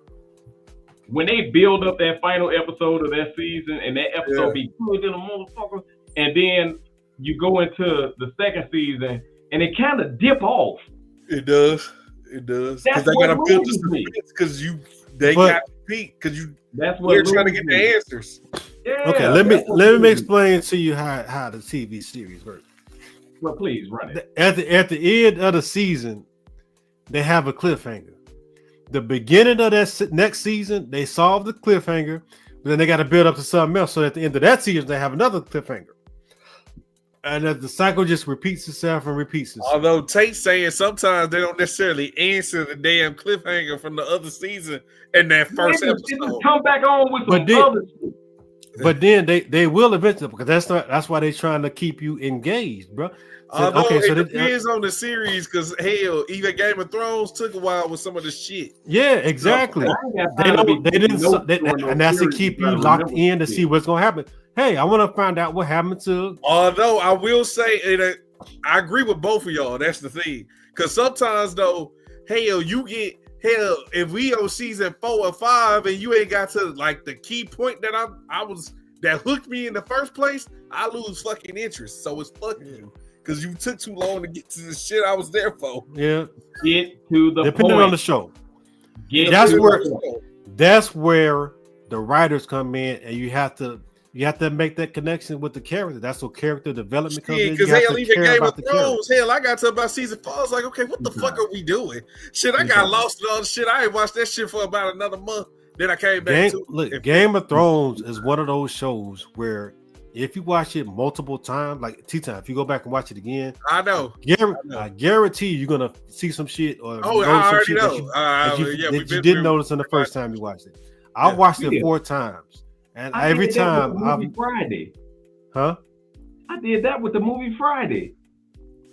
When they build up that final episode of that season, and that episode be good in a motherfucker, and then you go into the second season, and it kind of dip off. It does. Because they gotta build the suspense because they got to peak because they're trying to get the answers. Yeah, okay, let me explain to you how the TV series works. Well, please run it. At the end of the season, they have a cliffhanger. The beginning of that next season, they solve the cliffhanger, but then they got to build up to something else. So at the end of that season, they have another cliffhanger. And the cycle just repeats itself and repeats itself. Although Tate saying sometimes they don't necessarily answer the damn cliffhanger from the other season in that first episode. Come back on with some other shit. But then they will eventually, because that's why they're trying to keep you engaged, bro. Although it depends on the series, because hell, even Game of Thrones took a while with some of the shit. Yeah, exactly. And that's to keep you locked in to see what's gonna happen. Hey, I want to find out what happened to. Although I will say, I agree with both of y'all. That's the thing, because sometimes though, if we on season 4 or 5 and you ain't got to like the key point that that hooked me in the first place, I lose fucking interest. So it's fucking you. Because you took too long to get to the shit I was there for. Yeah. Get to the Depending point. on the show. That's where the writers come in, and you have to make that connection with the character. That's what character development comes in. Because even Game of Thrones, I got to about season 4. I was like, okay, what the fuck are we doing? Shit, I got lost in all the shit. I ain't watched that shit for about another month. Then I came back Game of Thrones is one of those shows where if you watch it multiple times, like T-Time, if you go back and watch it again, I know. I guarantee you're gonna see some shit or I already know that you didn't notice in the first time you watched it. I watched it 4 times, and every time Friday. Huh? I did that with the movie Friday.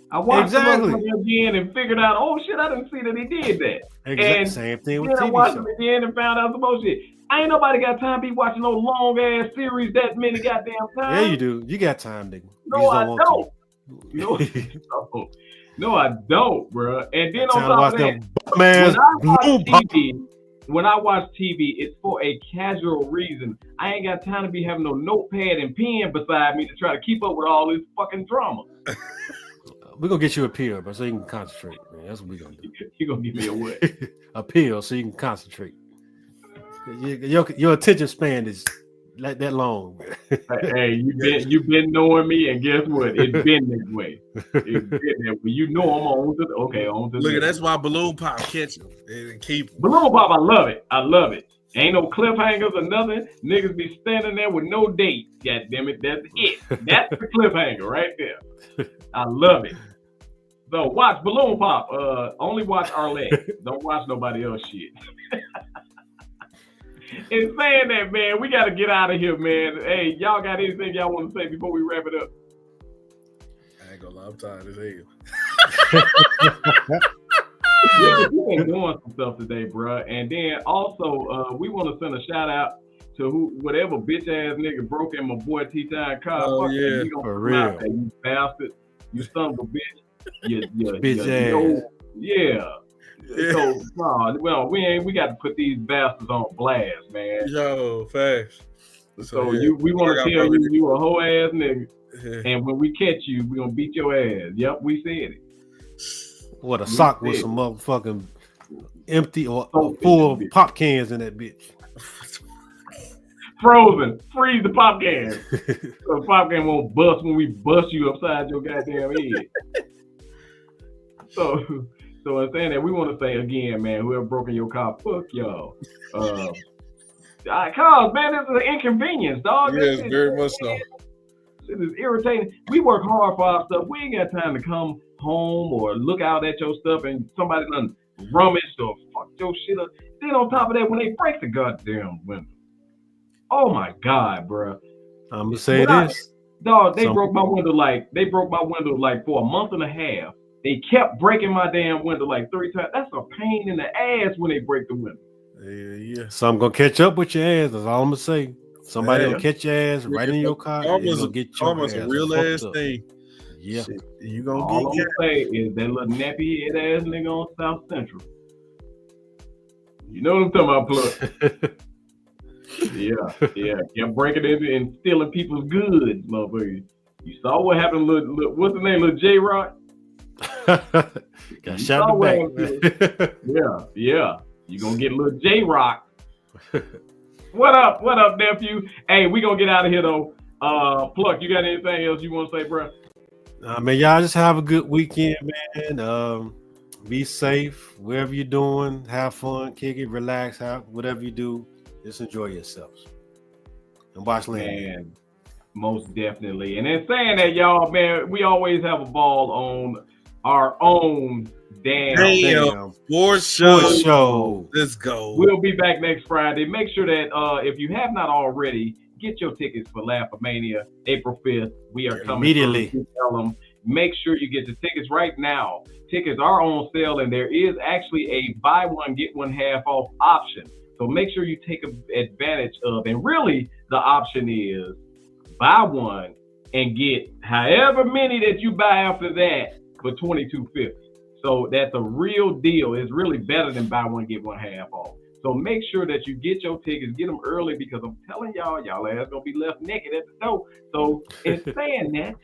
I watched it again and figured out, oh shit, I didn't see that he did that. Exactly. Same thing with TV I watched it again and found out some bullshit. I ain't nobody got time to be watching no long ass series that many goddamn times. Yeah, you do. You got time, nigga. No, I don't. No, I don't, bro. And then on top of that, when I watch TV, it's for a casual reason. I ain't got time to be having no notepad and pen beside me to try to keep up with all this fucking drama. We're gonna get you a pill, bro, so you can concentrate, man. That's what we're gonna do. You're gonna give me a what? A pill so you can concentrate. Your attention span is like that long. Hey, you've been knowing me, and guess what? It's been this way. It's been that way. You know I'm on to Look, that's why balloon pop catch them and keep them. Balloon pop, I love it. Ain't no cliffhangers or nothing. Niggas be standing there with no date. God damn it, that's it. That's the cliffhanger right there. I love it. So watch Balloon Pop. Only watch Arlette. Don't watch nobody else shit. In saying that, man, we gotta get out of here, man. Hey, y'all got anything y'all want to say before we wrap it up? I ain't gonna lie, I'm tired as hell. We've been doing some stuff today, bro. And then also, we want to send a shout out to whatever bitch ass nigga broke in my boy T-Time car. Oh, yeah, for real. There, you bastard. You son of a bitch. You Bitch ass. Yeah. So, well, we got to put these bastards on blast, man. Yo, facts. So we want to tell you a whole ass nigga. And when we catch you, we gonna beat your ass. Yep, we said it. What a sock with some motherfucking empty or full of pop cans in that bitch. Frozen. Freeze the pop can. So the pop can won't bust when we bust you upside your goddamn head. So in saying that, we want to say again, man, whoever broke in your car, fuck y'all. Cause man, this is an inconvenience, dog. Yes, very much so. It is irritating. We work hard for our stuff. We ain't got time to come home or look out at your stuff and somebody done rummaged or fucked your shit up. Then on top of that, when they break the goddamn window, oh my God, bro. I'm gonna say this, dog. They broke my window like for a month and a half. They kept breaking my damn window like 3 times. That's a pain in the ass when they break the window. Yeah. So I'm gonna catch up with your ass. That's all I'm gonna say. Somebody will catch your ass right in your car. Almost a real ass up. thing. Yeah. Shit, you gonna all get I'm gonna say is that little nappy head ass nigga on South Central. You know what I'm talking about, Plug? Yeah. Kept breaking in and stealing people's goods, motherfucker. You saw what happened, little what's the name, little J-Rock? Got shot in the back. Yeah. You gonna get little J-Rock. What up, nephew? Hey, we gonna get out of here though. Pluck, you got anything else you want to say, bro? Man, y'all just have a good weekend, man. Be safe wherever you're doing. Have fun, kick it, relax, whatever you do. Just enjoy yourselves and watch Land. Man, most definitely. And in saying that, y'all, man, we always have a ball on our own damn sports show. Let's go. We'll be back next Friday. Make sure that if you have not already, get your tickets for Laugh-A-Mania, April 5th. We are coming immediately. Make sure you get the tickets right now. Tickets are on sale, and there is actually a buy one, get one half off option. So make sure you take advantage of, and really the option is buy one and get however many that you buy after that for $22.50. So that's a real deal. It's really better than buy one, get one half off. So make sure that you get your tickets, get them early, because I'm telling y'all ass gonna be left naked at the door. So in saying that,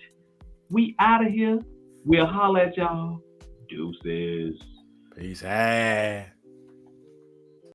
we out of here. We'll holler at y'all. Deuces. Peace.